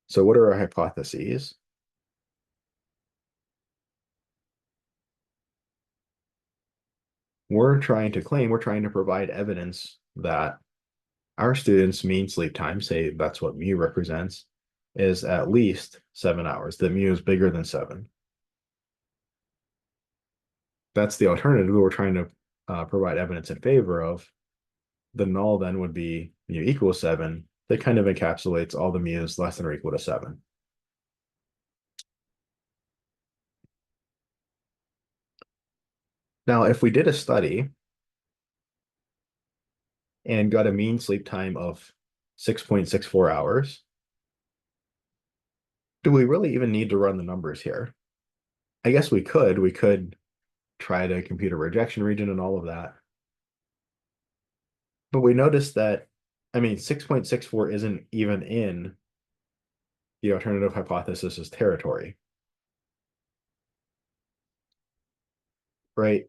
So what are our hypotheses? We're trying to provide evidence that our students' mean sleep time, say that's what mu represents, is at least 7 hours, that mu is bigger than 7. That's the alternative we're trying to provide evidence in favor of. The null then would be mu equals 7. That kind of encapsulates all the mu's less than or equal to 7. Now, if we did a study and got a mean sleep time of 6.64 hours, do we really even need to run the numbers here? I guess we could. We could try to compute a rejection region and all of that. But we noticed that, 6.64 isn't even in the alternative hypothesis's territory, right?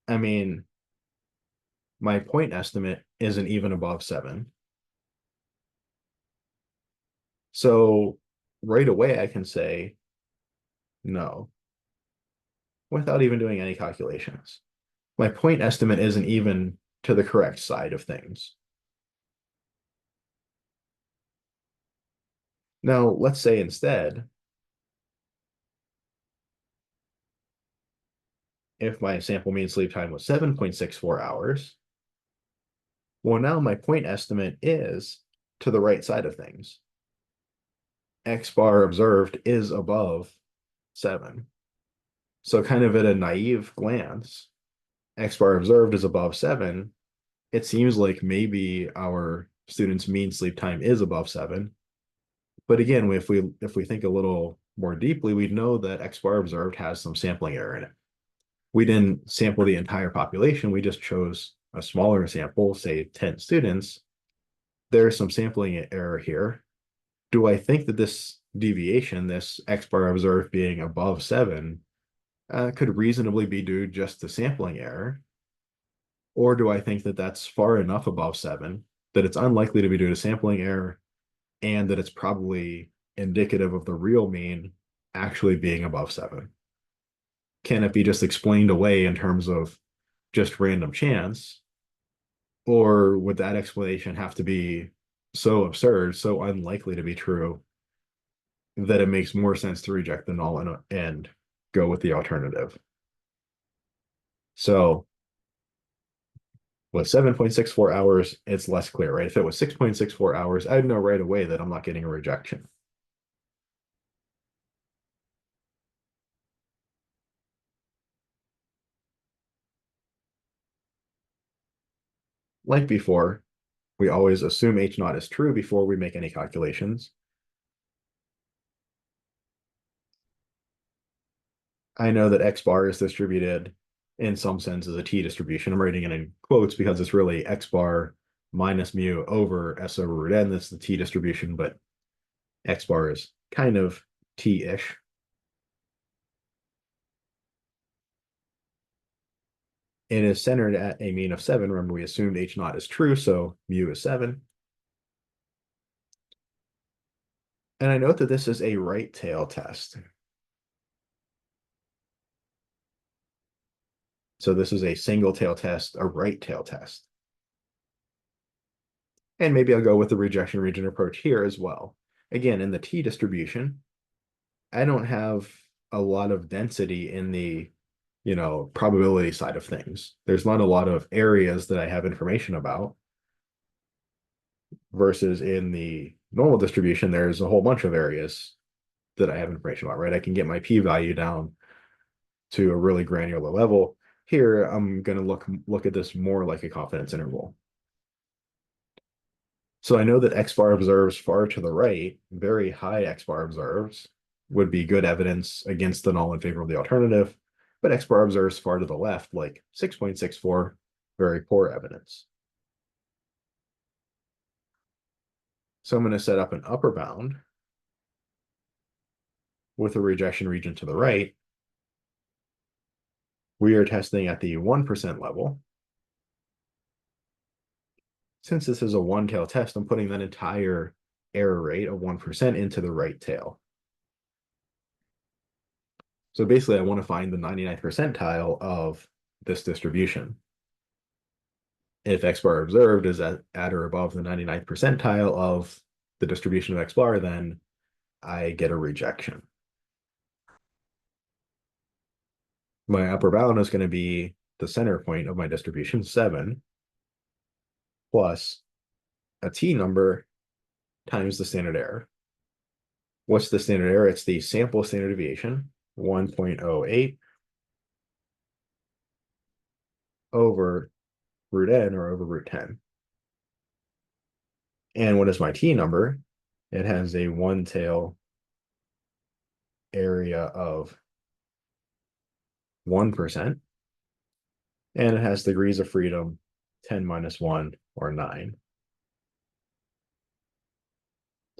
I mean, my point estimate isn't even above 7. So right away, I can say no without even doing any calculations. My point estimate isn't even to the correct side of things. Now, let's say instead, if my sample mean sleep time was 7.64 hours, well, now my point estimate is to the right side of things. X bar observed is above 7. So kind of at a naive glance, X bar observed is above 7. It seems like maybe our students' mean sleep time is above 7. But again, if we think a little more deeply, we'd know that X bar observed has some sampling error in it. We didn't sample the entire population. We just chose a smaller sample, say 10 students. There's some sampling error here. Do I think that this deviation, this X bar observed being above 7, could reasonably be due just to sampling error? Or do I think that that's far enough above 7 that it's unlikely to be due to sampling error and that it's probably indicative of the real mean actually being above 7? Can it be just explained away in terms of just random chance? Or would that explanation have to be so absurd, so unlikely to be true, that it makes more sense to reject the null and go with the alternative? So with 7.64 hours, it's less clear, right? If it was 6.64 hours, I'd know right away that I'm not getting a rejection. Like before, we always assume H naught is true before we make any calculations. I know that X bar is distributed in some sense as a T distribution. I'm writing it in quotes because it's really X bar minus mu over S over root n. That's the T distribution, but X bar is kind of T-ish. It is centered at a mean of 7. Remember, we assumed H naught is true, so mu is 7. And I note that this is a right tail test. So this is a single tail test, a right tail test. And maybe I'll go with the rejection region approach here as well. Again, in the T distribution, I don't have a lot of density in the, probability side of things. There's not a lot of areas that I have information about versus in the normal distribution, there's a whole bunch of areas that I have information about, right? I can get my p-value down to a really granular level. Here, I'm going to look at this more like a confidence interval. So I know that X bar observes far to the right, very high X bar observes would be good evidence against the null in favor of the alternative, but X bar observes far to the left, like 6.64, very poor evidence. So I'm going to set up an upper bound with a rejection region to the right. We are testing at the 1% level. Since this is a one-tail test, I'm putting that entire error rate of 1% into the right tail. So basically, I want to find the 99th percentile of this distribution. If X bar observed is at or above the 99th percentile of the distribution of X bar, then I get a rejection. My upper bound is going to be the center point of my distribution, 7, plus a T number times the standard error. What's the standard error? It's the sample standard deviation, 1.08 over root n or over root 10. And what is my T number? It has a one tail area of 1%, and it has degrees of freedom 10 minus 1 or 9.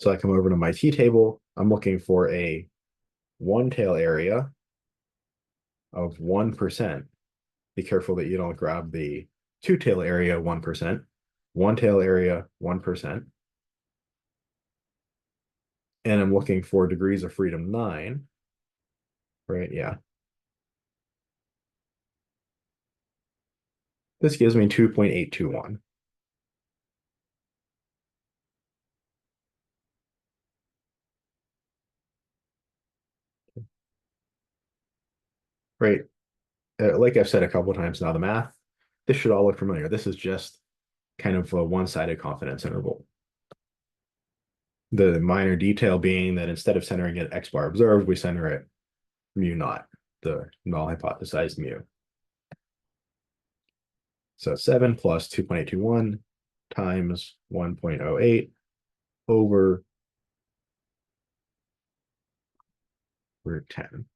So I come over to my T table. I'm looking for a one tail area of 1%. Be careful that you don't grab the two tail area 1%, one tail area 1. And I'm looking for degrees of freedom 9, right? Yeah. This gives me 2.821. Right. Like I've said a couple of times now, the math, this should all look familiar. This is just kind of a one-sided confidence interval. The minor detail being that instead of centering it X bar observed, we center it mu naught, the null hypothesized mu. So 7 plus 2.821 times 1.08 over root 10.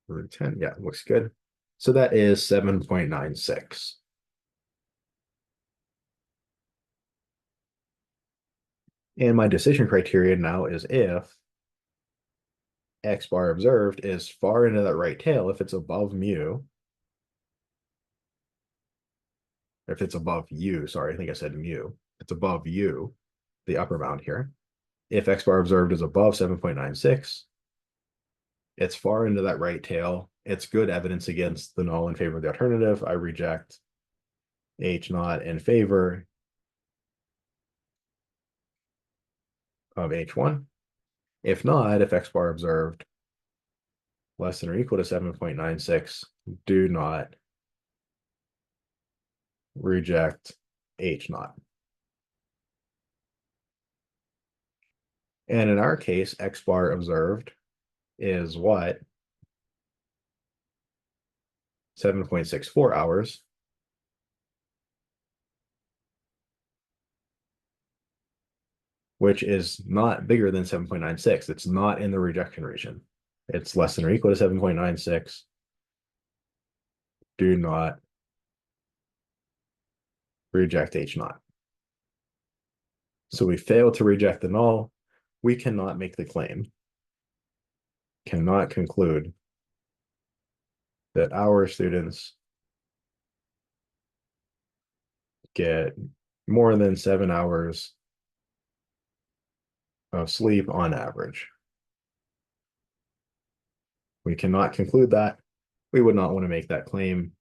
Root 10, yeah, looks good. So that is 7.96. And my decision criteria now is if X bar observed is far into that right tail, if it's above mu, if it's above u, sorry, I think I said mu, it's above u, the upper bound here. If X bar observed is above 7.96, it's far into that right tail. It's good evidence against the null in favor of the alternative. I reject H naught in favor of H1. If not, if X bar observed less than or equal to 7.96, do not reject H naught. And in our case, X bar observed is what? 7.64 hours. Which is not bigger than 7.96. It's not in the rejection region. It's less than or equal to 7.96. Do not reject H naught. So we fail to reject the null. We cannot make the claim, cannot conclude that our students get more than 7 hours of sleep on average. We cannot conclude that. We would not want to make that claim,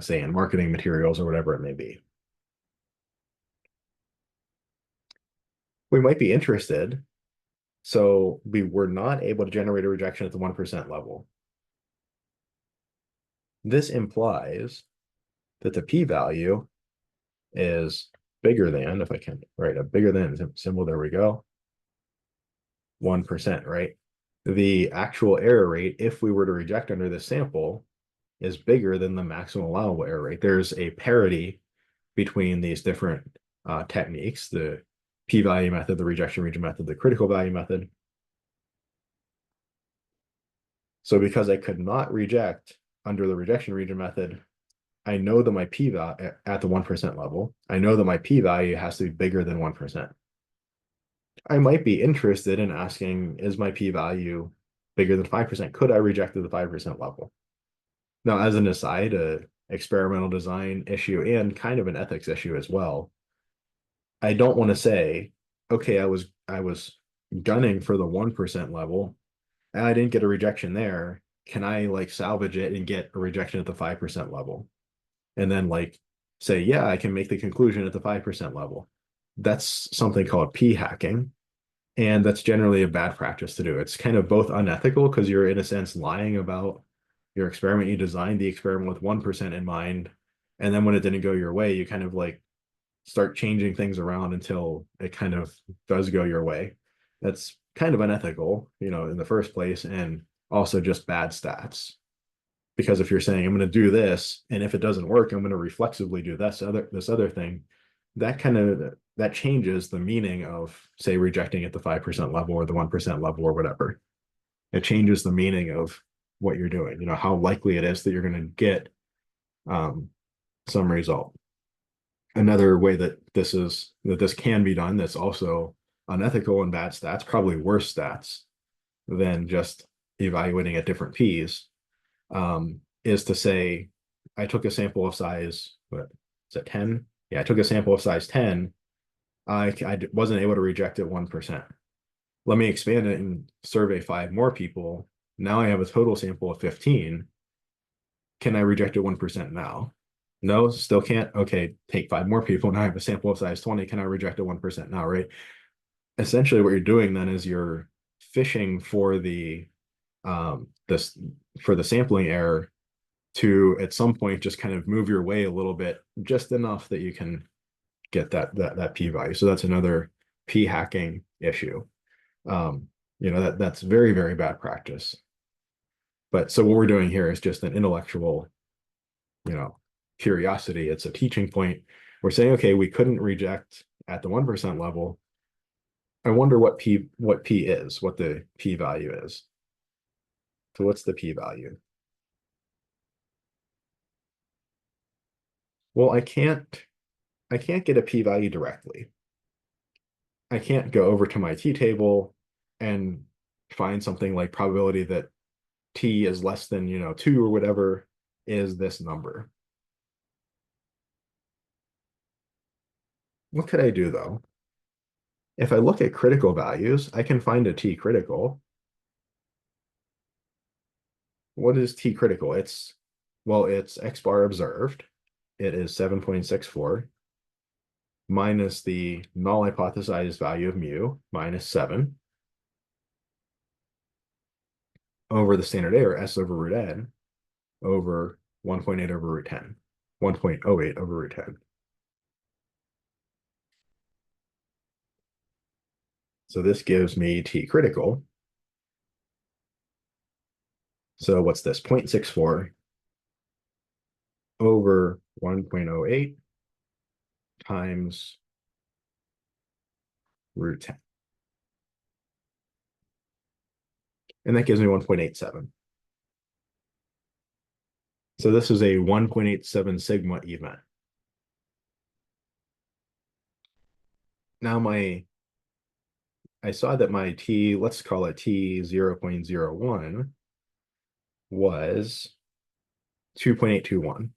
say in marketing materials or whatever it may be. We might be interested. So we were not able to generate a rejection at the 1% level. This implies that the p-value is bigger than, if I can write a bigger than symbol, there we go, 1%, right? The actual error rate, if we were to reject under this sample, is bigger than the maximum allowable error rate. There's a parity between these different techniques, the p-value method, the rejection region method, the critical value method. So because I could not reject under the rejection region method, I know that my p-value at the 1% level, I know that my p-value has to be bigger than 1%. I might be interested in asking, is my p-value bigger than 5%? Could I reject at the 5% level? Now, as an aside, a experimental design issue and kind of an ethics issue as well. I don't want to say, okay, I was gunning for the 1% level and I didn't get a rejection there. Can I like salvage it and get a rejection at the 5% level? And then like say, yeah, I can make the conclusion at the 5% level. That's something called p hacking. And that's generally a bad practice to do. It's kind of both unethical because you're in a sense lying about your experiment. You designed the experiment with 1% in mind. And then when it didn't go your way, you kind of like start changing things around until it kind of does go your way. That's kind of unethical, in the first place, and also just bad stats. Because if you're saying I'm going to do this, and if it doesn't work, I'm going to reflexively do this other thing, that changes the meaning of, say, rejecting at the 5% level or the 1% level or whatever. It changes the meaning of what you're doing, how likely it is that you're going to get some result. Another way that this can be done that's also unethical and bad stats, probably worse stats than just evaluating at different p's, is to say, I took a sample of size, what is it, 10? Yeah, I took a sample of size 10. I wasn't able to reject it 1%. Let me expand it and survey 5 more people. Now I have a total sample of 15. Can I reject it 1% now? No, still can't. Okay, take 5 more people. Now I have a sample of size 20. Can I reject it 1% now, right? Essentially, what you're doing then is you're fishing for the sampling error to at some point just kind of move your way a little bit, just enough that you can get that p-value. So that's another p hacking issue. That's very, very bad practice. But so what we're doing here is just an intellectual, curiosity. It's a teaching point. We're saying, okay, we couldn't reject at the 1% level. I wonder what p is, what the p-value is. So what's the p-value? Well, I can't get a p-value directly. I can't go over to my t-table and find something like probability that t is less than 2 or whatever is this number. What could I do though? If I look at critical values, I can find a t critical. What is t critical? It's x bar observed. It is 7.64 minus the null hypothesized value of mu minus 7 over the standard error s over root n over 1.8 over root 10, 1.08 over root 10. So this gives me t critical. So what's this? 0.64 over 1.08 times root 10. And that gives me 1.87. So this is a 1.87 sigma event. Now I saw that my t, let's call it t 0.01, was 2.821.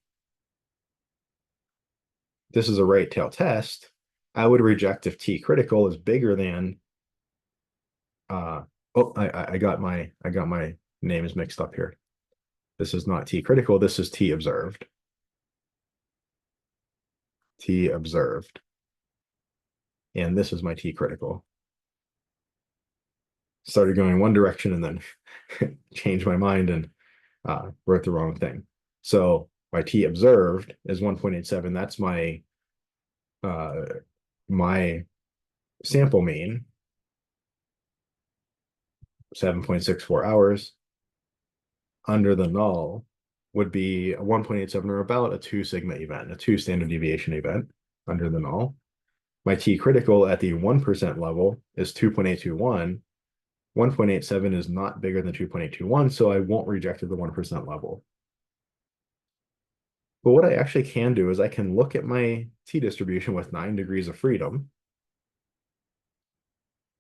This is a right tail test. I would reject if t critical is bigger than Oh, I got my names mixed up here. This is not T critical, this is T observed. T observed. And this is my T critical. Started going one direction and then changed my mind and wrote the wrong thing. So my T observed is 1.87. That's my sample mean, 7.64 hours. Under the null would be a 1.87 or about a 2 sigma event, a 2 standard deviation event under the null. My T critical at the 1% level is 2.821. 1.87 is not bigger than 2.821, so I won't reject at the 1% level. But what I actually can do is I can look at my T distribution with 9 degrees of freedom,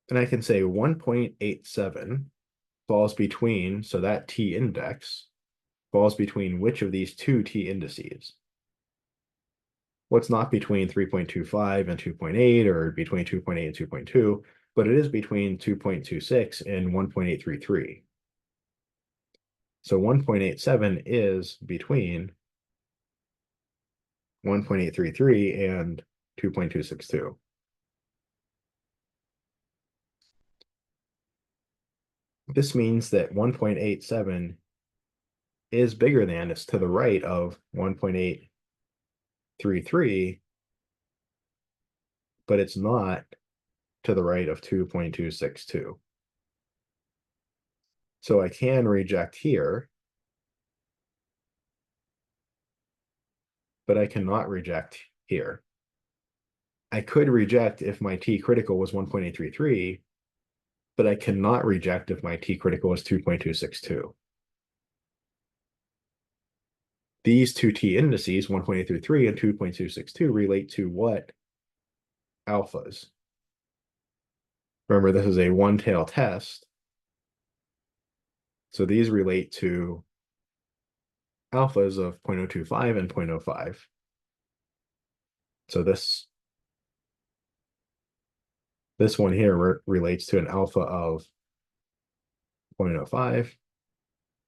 and I can say 1.87 falls between, so that T index falls between which of these two T indices? What's not between 3.25 and 2.8 or between 2.8 and 2.2, but it is between 2.26 and 1.833. So 1.87 is between 1.833 and 2.262. This means that 1.87 is bigger than, it's to the right of 1.833, but it's not to the right of 2.262. So I can reject here, but I cannot reject here. I could reject if my T critical was 1.833, but I cannot reject if my T critical is 2.262. These two T indices, 1.833 and 2.262, relate to what? Alphas. Remember, this is a one-tail test. So these relate to alphas of 0.025 and 0.05. So this one here relates to an alpha of 0.05,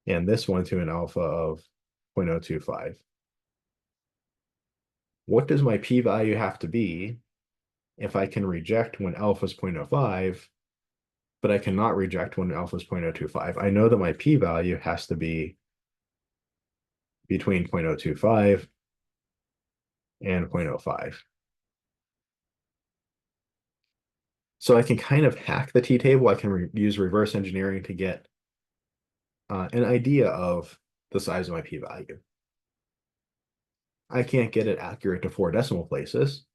and this one to an alpha of 0.025. What does my p-value have to be if I can reject when alpha is 0.05, but I cannot reject when alpha is 0.025? I know that my p-value has to be between 0.025 and 0.05. So I can kind of hack the t-table. I can use reverse engineering to get an idea of the size of my p-value. I can't get it accurate to 4 decimal places,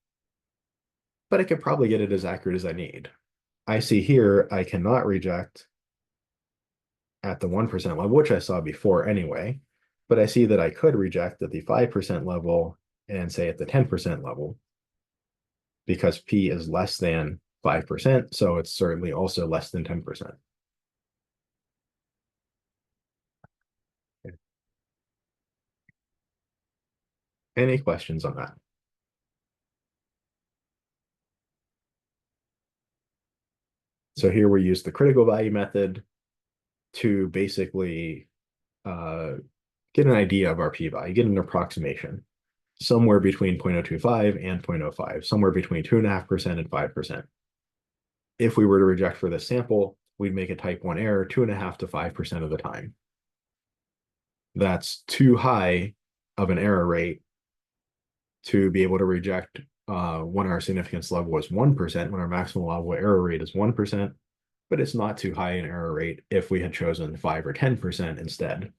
but I could probably get it as accurate as I need. I see here I cannot reject at the 1% level, which I saw before anyway, but I see that I could reject at the 5% level and say at the 10% level, because P is less than 5%, so it's certainly also less than 10%. Any questions on that? So here we use the critical value method to basically get an idea of our p-value, get an approximation, somewhere between 0.025 and 0.05, somewhere between 2.5% and 5%. If we were to reject for this sample, we'd make a type 1 error 2.5 to 5% of the time. That's too high of an error rate to be able to reject when our significance level is 1%, when our maximum allowable error rate is 1%, but it's not too high an error rate if we had chosen 5 or 10% instead.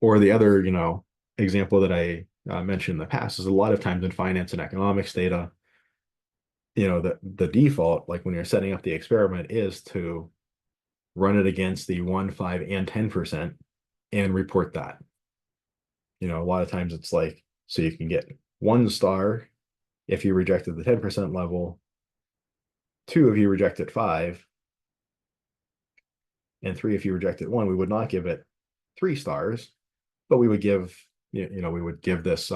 Or the other, example that I mentioned in the past is a lot of times in finance and economics data, the default, like when you're setting up the experiment, is to run it against the 1, 5, and 10% and report that. A lot of times it's like, so you can get 1 star if you rejected the 10% level, 2 if you rejected 5, and 3 if you rejected 1. We would not give it 3 stars, but we would give, we would give this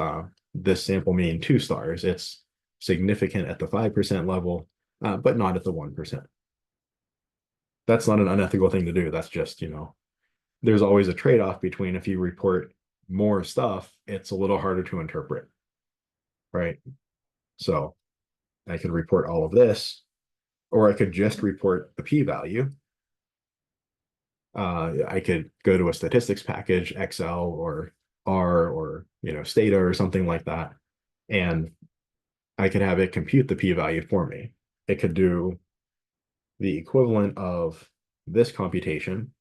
this sample mean 2 stars. It's significant at the 5% level, but not at the 1%. That's not an unethical thing to do. That's just, there's always a trade-off between if you report more stuff, it's a little harder to interpret, right? So I could report all of this, or I could just report the p-value. I could go to a statistics package, Excel or R or Stata or something like that, and I could have it compute the p-value for me. It could do the equivalent of this computation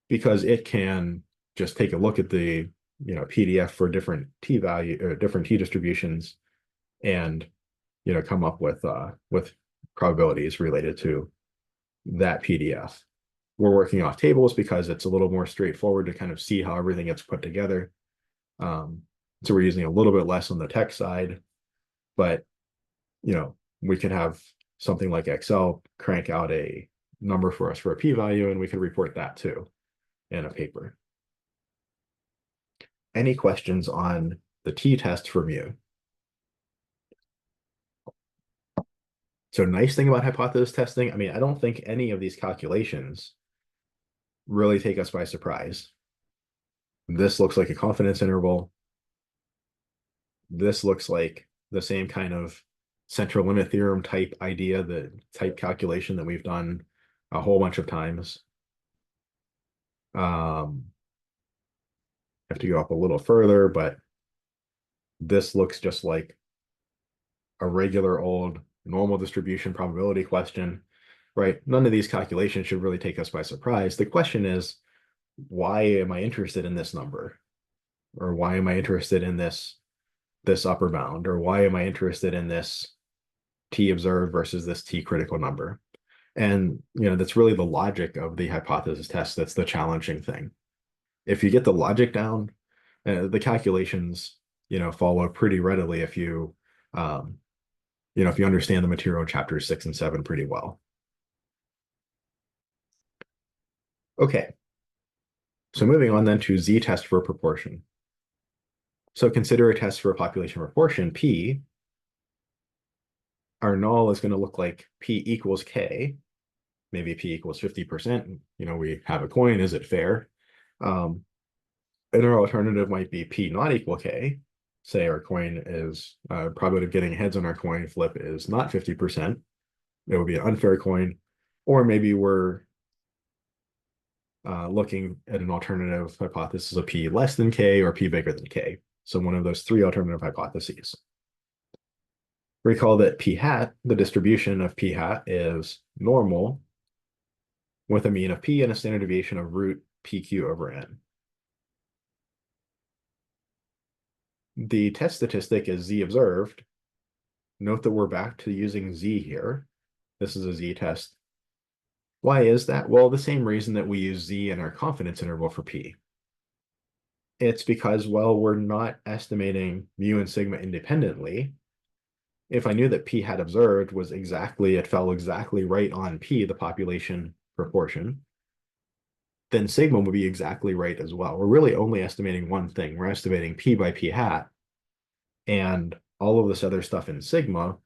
because it can just take a look at the PDF for different t value or different t distributions and come up with probabilities related to that PDF. We're working off tables because it's a little more straightforward to kind of see how everything gets put together. So we're using a little bit less on the tech side, but we could have something like Excel crank out a number for us for a p-value, and we could report that too in a paper. Any questions on the t-test for mu? So nice thing about hypothesis testing, I mean, I don't think any of these calculations really take us by surprise. This looks like a confidence interval. This looks like the same kind of central limit theorem type idea, the type calculation that we've done a whole bunch of times. Have to go up a little further, but this looks just like a regular old normal distribution probability question, right? None of these calculations should really take us by surprise. The question is, why am I interested in this number? Or why am I interested in this upper bound? Or why am I interested in this t observed versus this t critical number? And that's really the logic of the hypothesis test. That's the challenging thing. If you get the logic down, the calculations follow pretty readily if you if you understand the material in chapters 6 and 7 pretty well. Okay, so moving on then to z-test for proportion. So consider a test for a population proportion p. Our null is going to look like p equals k. Maybe p equals 50%. We have a coin. Is it fair? Another alternative might be p not equal k. Say our coin is probability of getting heads on our coin flip is not 50%. It would be an unfair coin. Or maybe we're looking at an alternative hypothesis of p less than k or p bigger than k. So one of those three alternative hypotheses. Recall that p hat, the distribution of p hat, is normal with a mean of p and a standard deviation of root pq over n. The test statistic is z observed. Note that we're back to using z here. This is a z-test. Why is that? Well, the same reason that we use z in our confidence interval for p. It's because, well, we're not estimating mu and sigma independently. If I knew that p hat observed was exactly, it fell exactly right on p, the population proportion, then sigma would be exactly right as well. We're really only estimating one thing. We're estimating p by p hat, and all of this other stuff in sigma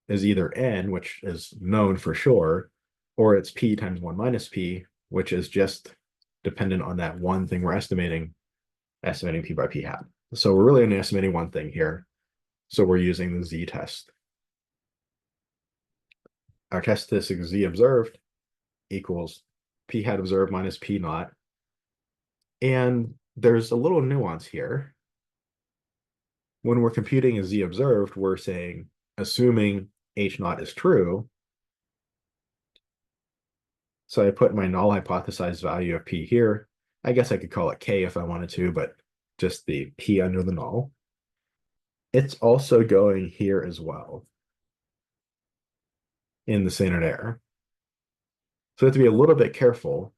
is either n, which is known for sure, or it's p times 1 minus p, which is just dependent on that one thing we're estimating p by p hat. So we're really only estimating one thing here. So we're using the z-test. Our test statistic z observed equals p hat observed minus p naught. And there's a little nuance here. When we're computing a z observed, we're saying, assuming h naught is true. So I put my null hypothesized value of p here. I guess I could call it k if I wanted to, but just the p under the null. It's also going here as well in the standard error. So we have to be a little bit careful.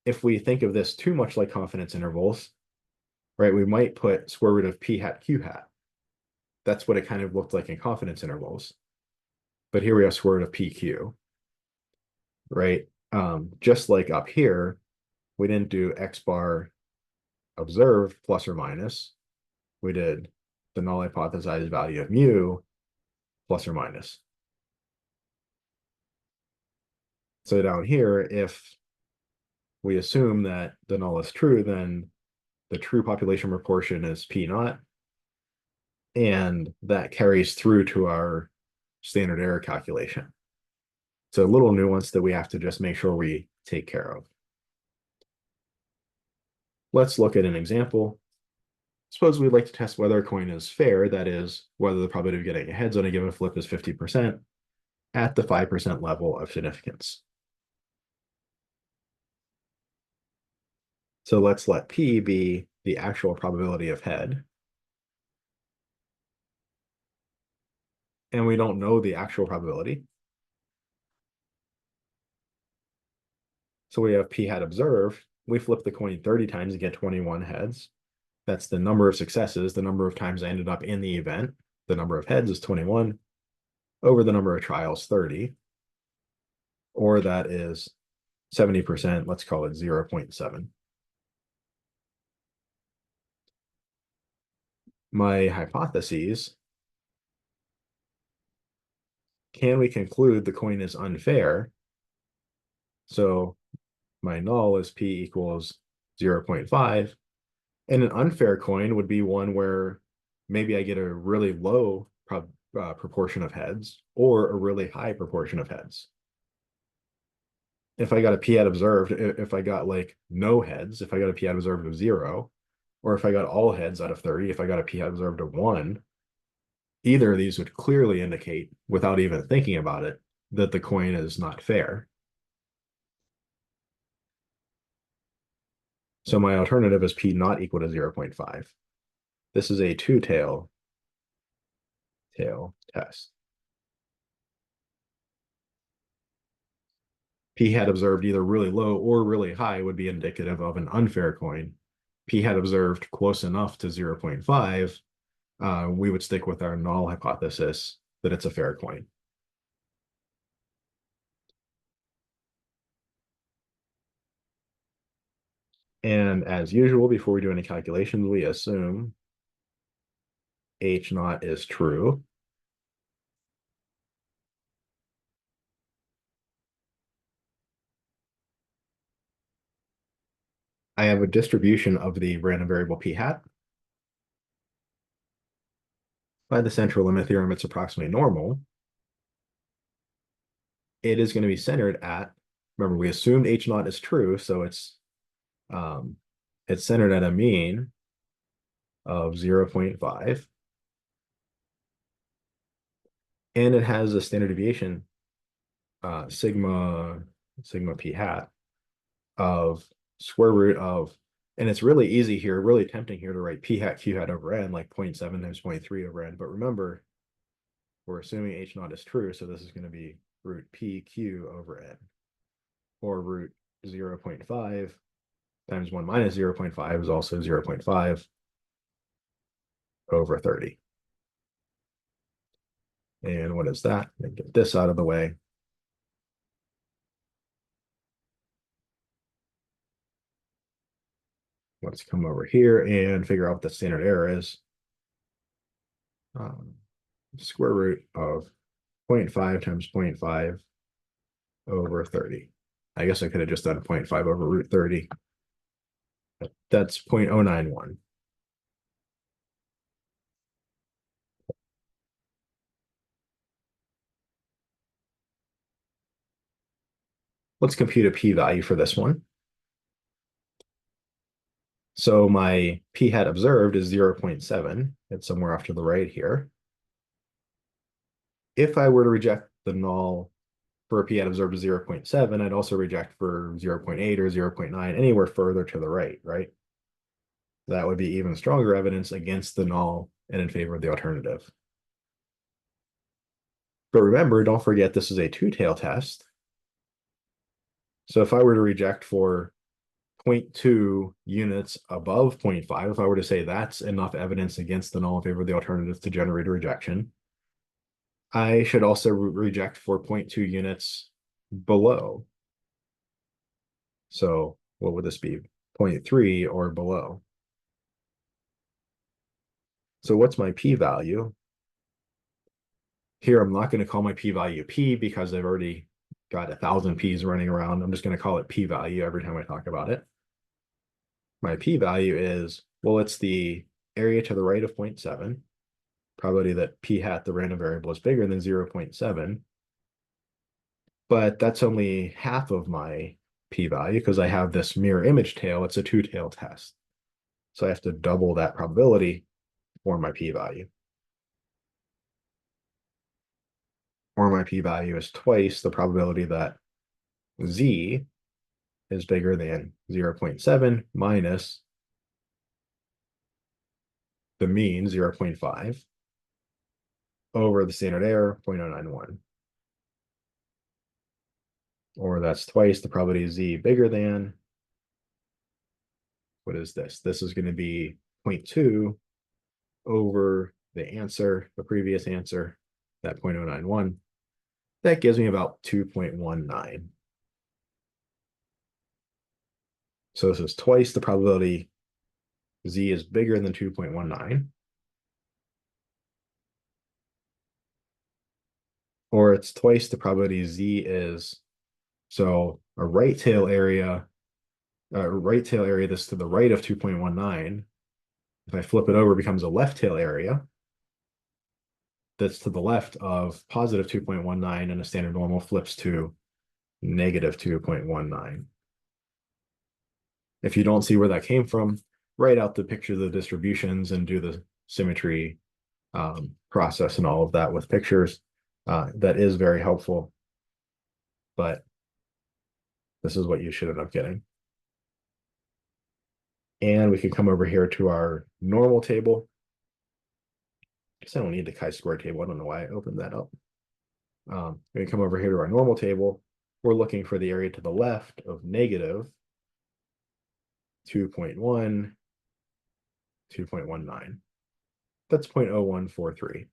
If we think of this too much like confidence intervals, right, we might put square root of p hat q hat. That's what it kind of looked like in confidence intervals. But here we have square root of pq, right? Just like up here, we didn't do x bar observed plus or minus. We did the null hypothesized value of mu plus or minus. So down here, if we assume that the null is true, then the true population proportion is P naught, and that carries through to our standard error calculation. So a little nuance that we have to just make sure we take care of. Let's look at an example. Suppose we'd like to test whether a coin is fair, that is, whether the probability of getting heads on a given flip is 50% at the 5% level of significance. So let's let P be the actual probability of head. And we don't know the actual probability. So we have P hat observed. We flip the coin 30 times and get 21 heads. That's the number of successes, the number of times I ended up in the event. The number of heads is 21 over the number of trials, 30. Or that is 70%, let's call it 0.7. My hypotheses, can we conclude the coin is unfair? So my null is P equals 0.5. And an unfair coin would be one where maybe I get a really low proportion of heads or a really high proportion of heads. If I got a P hat observed, if I got like no heads, if I got a P hat observed of 0, or if I got all heads out of 30, if I got a P hat observed of 1, either of these would clearly indicate, without even thinking about it, that the coin is not fair. So my alternative is P not equal to 0.5. This is a two-tail test. P hat observed either really low or really high would be indicative of an unfair coin. P hat observed close enough to 0.5, we would stick with our null hypothesis that it's a fair coin. And as usual, before we do any calculations, we assume H naught is true. I have a distribution of the random variable P hat. By the central limit theorem, it's approximately normal. It is going to be centered at, remember, we assumed H naught is true, so it's centered at a mean of 0.5. And it has a standard deviation, sigma P hat of square root of, and it's really easy here, really tempting here to write P hat Q hat over N, like 0.7 times 0.3 over N. But remember, we're assuming H naught is true, so this is going to be root PQ over N, or root 0.5 times 1 minus 0.5 is also 0.5 over 30. And what is that? Get this out of the way. Let's come over here and figure out what the standard error is. Square root of 0.5 times 0.5 over 30. I guess I could have just done 0.5 over root 30. That's 0.091. Let's compute a p-value for this one. So my p hat observed is 0.7. It's somewhere off to the right here. If I were to reject the null for a p hat observed of 0.7, I'd also reject for 0.8 or 0.9, anywhere further to the right, right? That would be even stronger evidence against the null and in favor of the alternative. But remember, don't forget this is a two-tail test. So if I were to reject for 0.2 units above 0.5, if I were to say that's enough evidence against the null in favor of the alternative to generate a rejection, I should also reject for 0.2 units below. So what would this be? 0.3 or below. So what's my p-value? Here, I'm not going to call my p-value p because I've already got 1,000 p's running around. I'm just going to call it p-value every time I talk about it. My p-value is, well, it's the area to the right of 0.7, probability that p hat, the random variable, is bigger than 0.7. But that's only half of my p-value because I have this mirror image tail. It's a two-tail test. So I have to double that probability for my p-value. Or my p-value is twice the probability that z is bigger than 0.7 minus the mean 0.5 over the standard error 0.091. Or that's twice the probability z bigger than, what is this? This is going to be 0.2 over the answer, the previous answer, that 0.091. That gives me about 2.19. So this is twice the probability z is bigger than 2.19. Or it's twice the probability z is, so a right tail area, this to the right of 2.19, if I flip it over, it becomes a left tail area that's to the left of positive 2.19, and a standard normal flips to negative 2.19. If you don't see where that came from, write out the picture of the distributions and do the symmetry process and all of that with pictures. That is very helpful, but this is what you should end up getting. And we can come over here to our normal table. I guess I don't need the chi-square table. I don't know why I opened that up. We can come over here to our normal table. We're looking for the area to the left of negative 2.1, 2.19. That's 0.0143.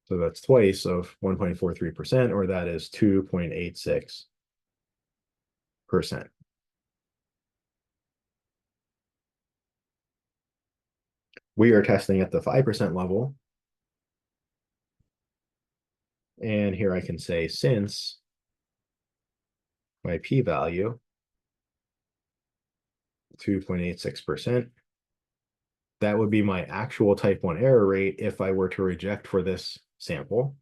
So that's twice of 1.43%, or that is 2.86%. We are testing at the 5% level. And here I can say, since my p-value 2.86%, that would be my actual type 1 error rate if I were to reject for this sample.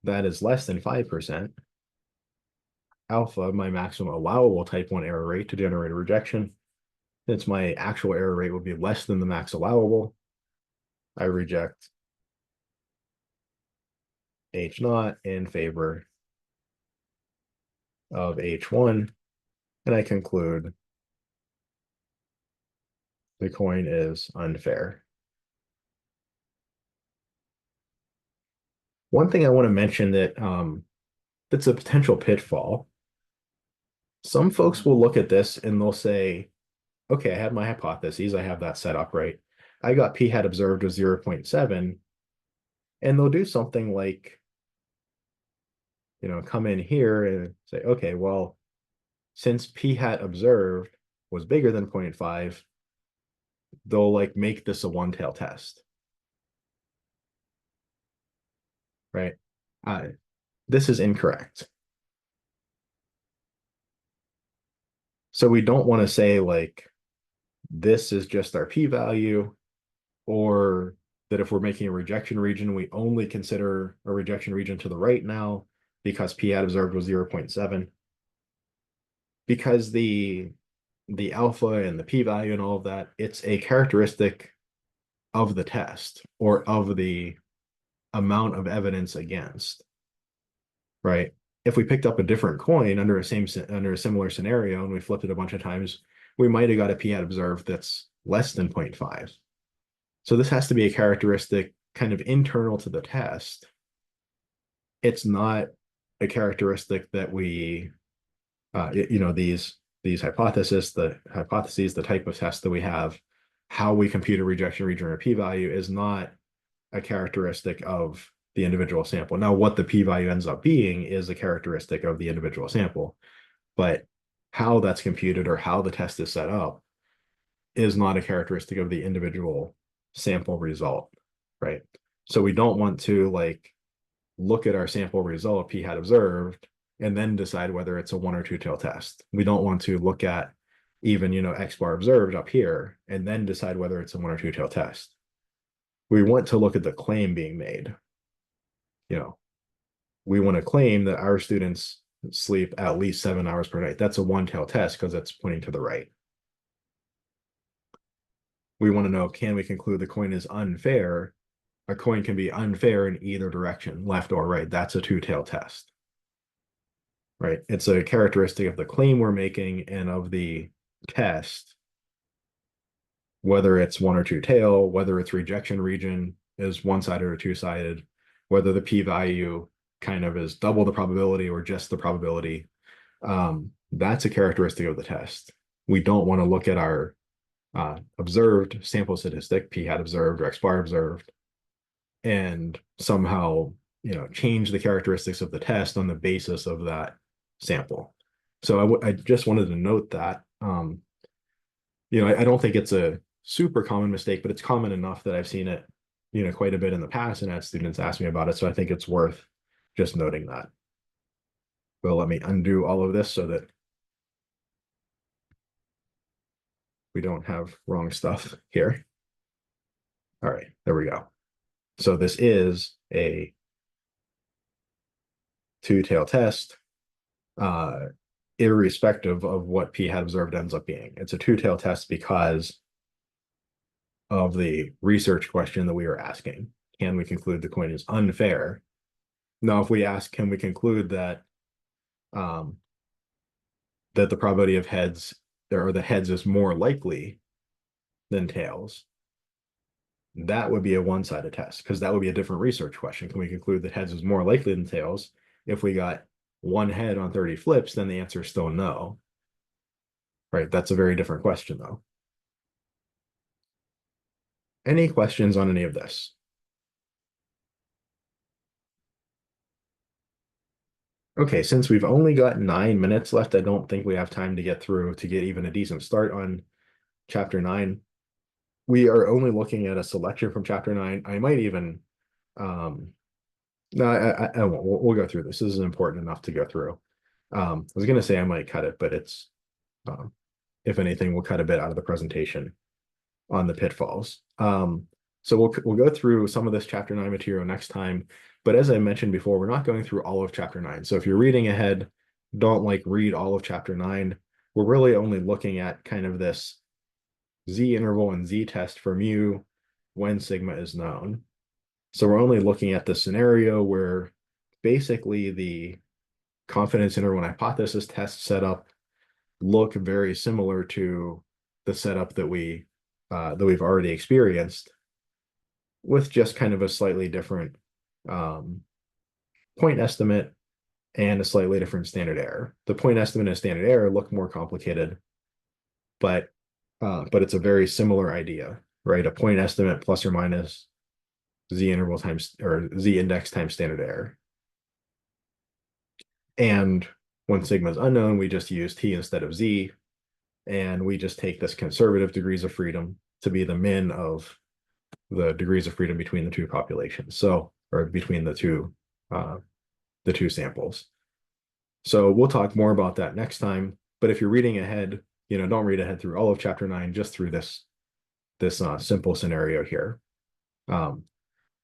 That is less than 5%. Alpha, my maximum allowable type 1 error rate to generate a rejection. Since my actual error rate would be less than the max allowable, I reject H naught in favor of H1, and I conclude the coin is unfair. One thing I want to mention that that's a potential pitfall. Some folks will look at this and they'll say, okay, I have my hypotheses, I have that set up right. I got p hat observed with 0.7, and they'll do something like, come in here and say, okay, well, since p hat observed was bigger than 0.5, they'll like make this a one-tail test, right? This is incorrect. So we don't want to say like, this is just our p-value, or that if we're making a rejection region, we only consider a rejection region to the right now because p hat observed was 0.7. Because the alpha and the p-value and all of that, it's a characteristic of the test or of the amount of evidence against, right? If we picked up a different coin under a similar scenario and we flipped it a bunch of times, we might have got a p hat observed that's less than 0.5. So this has to be a characteristic kind of internal to the test. It's not a characteristic that we, these hypotheses, the type of test that we have, how we compute a rejection region or a p-value is not a characteristic of the individual sample. Now, what the p-value ends up being is a characteristic of the individual sample, but how that's computed or how the test is set up is not a characteristic of the individual sample result, right? So we don't want to like look at our sample result p hat observed and then decide whether it's a 1 or 2 tail test. We don't want to look at even, x bar observed up here and then decide whether it's a 1 or 2 tail test. We want to look at the claim being made. We want to claim that our students sleep at least 7 hours per night. That's a 1 tail test because it's pointing to the right. We want to know, can we conclude the coin is unfair? A coin can be unfair in either direction, left or right. That's a 2 tail test, right? It's a characteristic of the claim we're making and of the test, whether it's 1 or 2 tail, whether its rejection region is one-sided or two-sided, whether the p-value kind of is double the probability or just the probability. That's a characteristic of the test. We don't want to look at our observed sample statistic, p hat observed or x bar observed, and somehow change the characteristics of the test on the basis of that sample. So I just wanted to note that. I don't think it's a super common mistake, but it's common enough that I've seen it quite a bit in the past and had students ask me about it. So I think it's worth just noting that. Well, let me undo all of this so that we don't have wrong stuff here. All right, there we go. So this is a 2 tail test, irrespective of what p hat observed ends up being. It's a 2 tail test because of the research question that we are asking. Can we conclude the coin is unfair? Now, if we ask, can we conclude that that the probability of heads or the heads is more likely than tails, that would be a one-sided test because that would be a different research question. Can we conclude that heads is more likely than tails? If we got 1 head on 30 flips, then the answer is still no. Right, that's a very different question though. Any questions on any of this? Okay, since we've only got 9 minutes left, I don't think we have time to get through to get even a decent start on chapter 9. We are only looking at a selection from chapter 9. I might even, no, I won't. We'll go through this. This is important enough to go through. I was going to say I might cut it, but it's, if anything, we'll cut a bit out of the presentation on the pitfalls. So we'll go through some of this chapter 9 material next time. But as I mentioned before, we're not going through all of chapter 9. So if you're reading ahead, don't read all of chapter 9. We're really only looking at kind of this z interval and z test for mu when sigma is known. So we're only looking at the scenario where basically the confidence interval and hypothesis test setup look very similar to the setup that we've already experienced, with just kind of a slightly different point estimate and a slightly different standard error. The point estimate and standard error look more complicated, but it's a very similar idea, right? A point estimate plus or minus z interval times or z index times standard error. And when sigma is unknown, we just use t instead of z, and we just take this conservative degrees of freedom to be the min of the degrees of freedom between the two populations. So, or between the two samples. So we'll talk more about that next time. But if you're reading ahead, don't read ahead through all of chapter 9, just through this simple scenario here.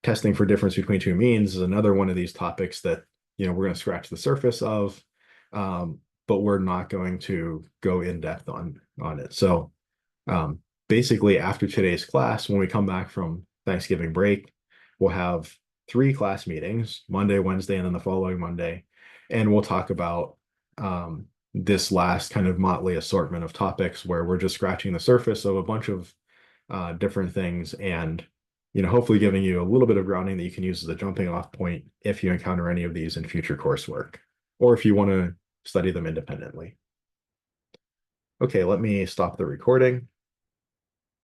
Testing for difference between two means is another one of these topics that we're going to scratch the surface of, but we're not going to go in depth on it. So basically, after today's class, when we come back from Thanksgiving break, we'll have 3 class meetings, Monday, Wednesday, and then the following Monday. And we'll talk about this last kind of motley assortment of topics where we're just scratching the surface of a bunch of different things, and hopefully giving you a little bit of grounding that you can use as a jumping off point if you encounter any of these in future coursework, or if you want to study them independently. Okay, let me stop the recording.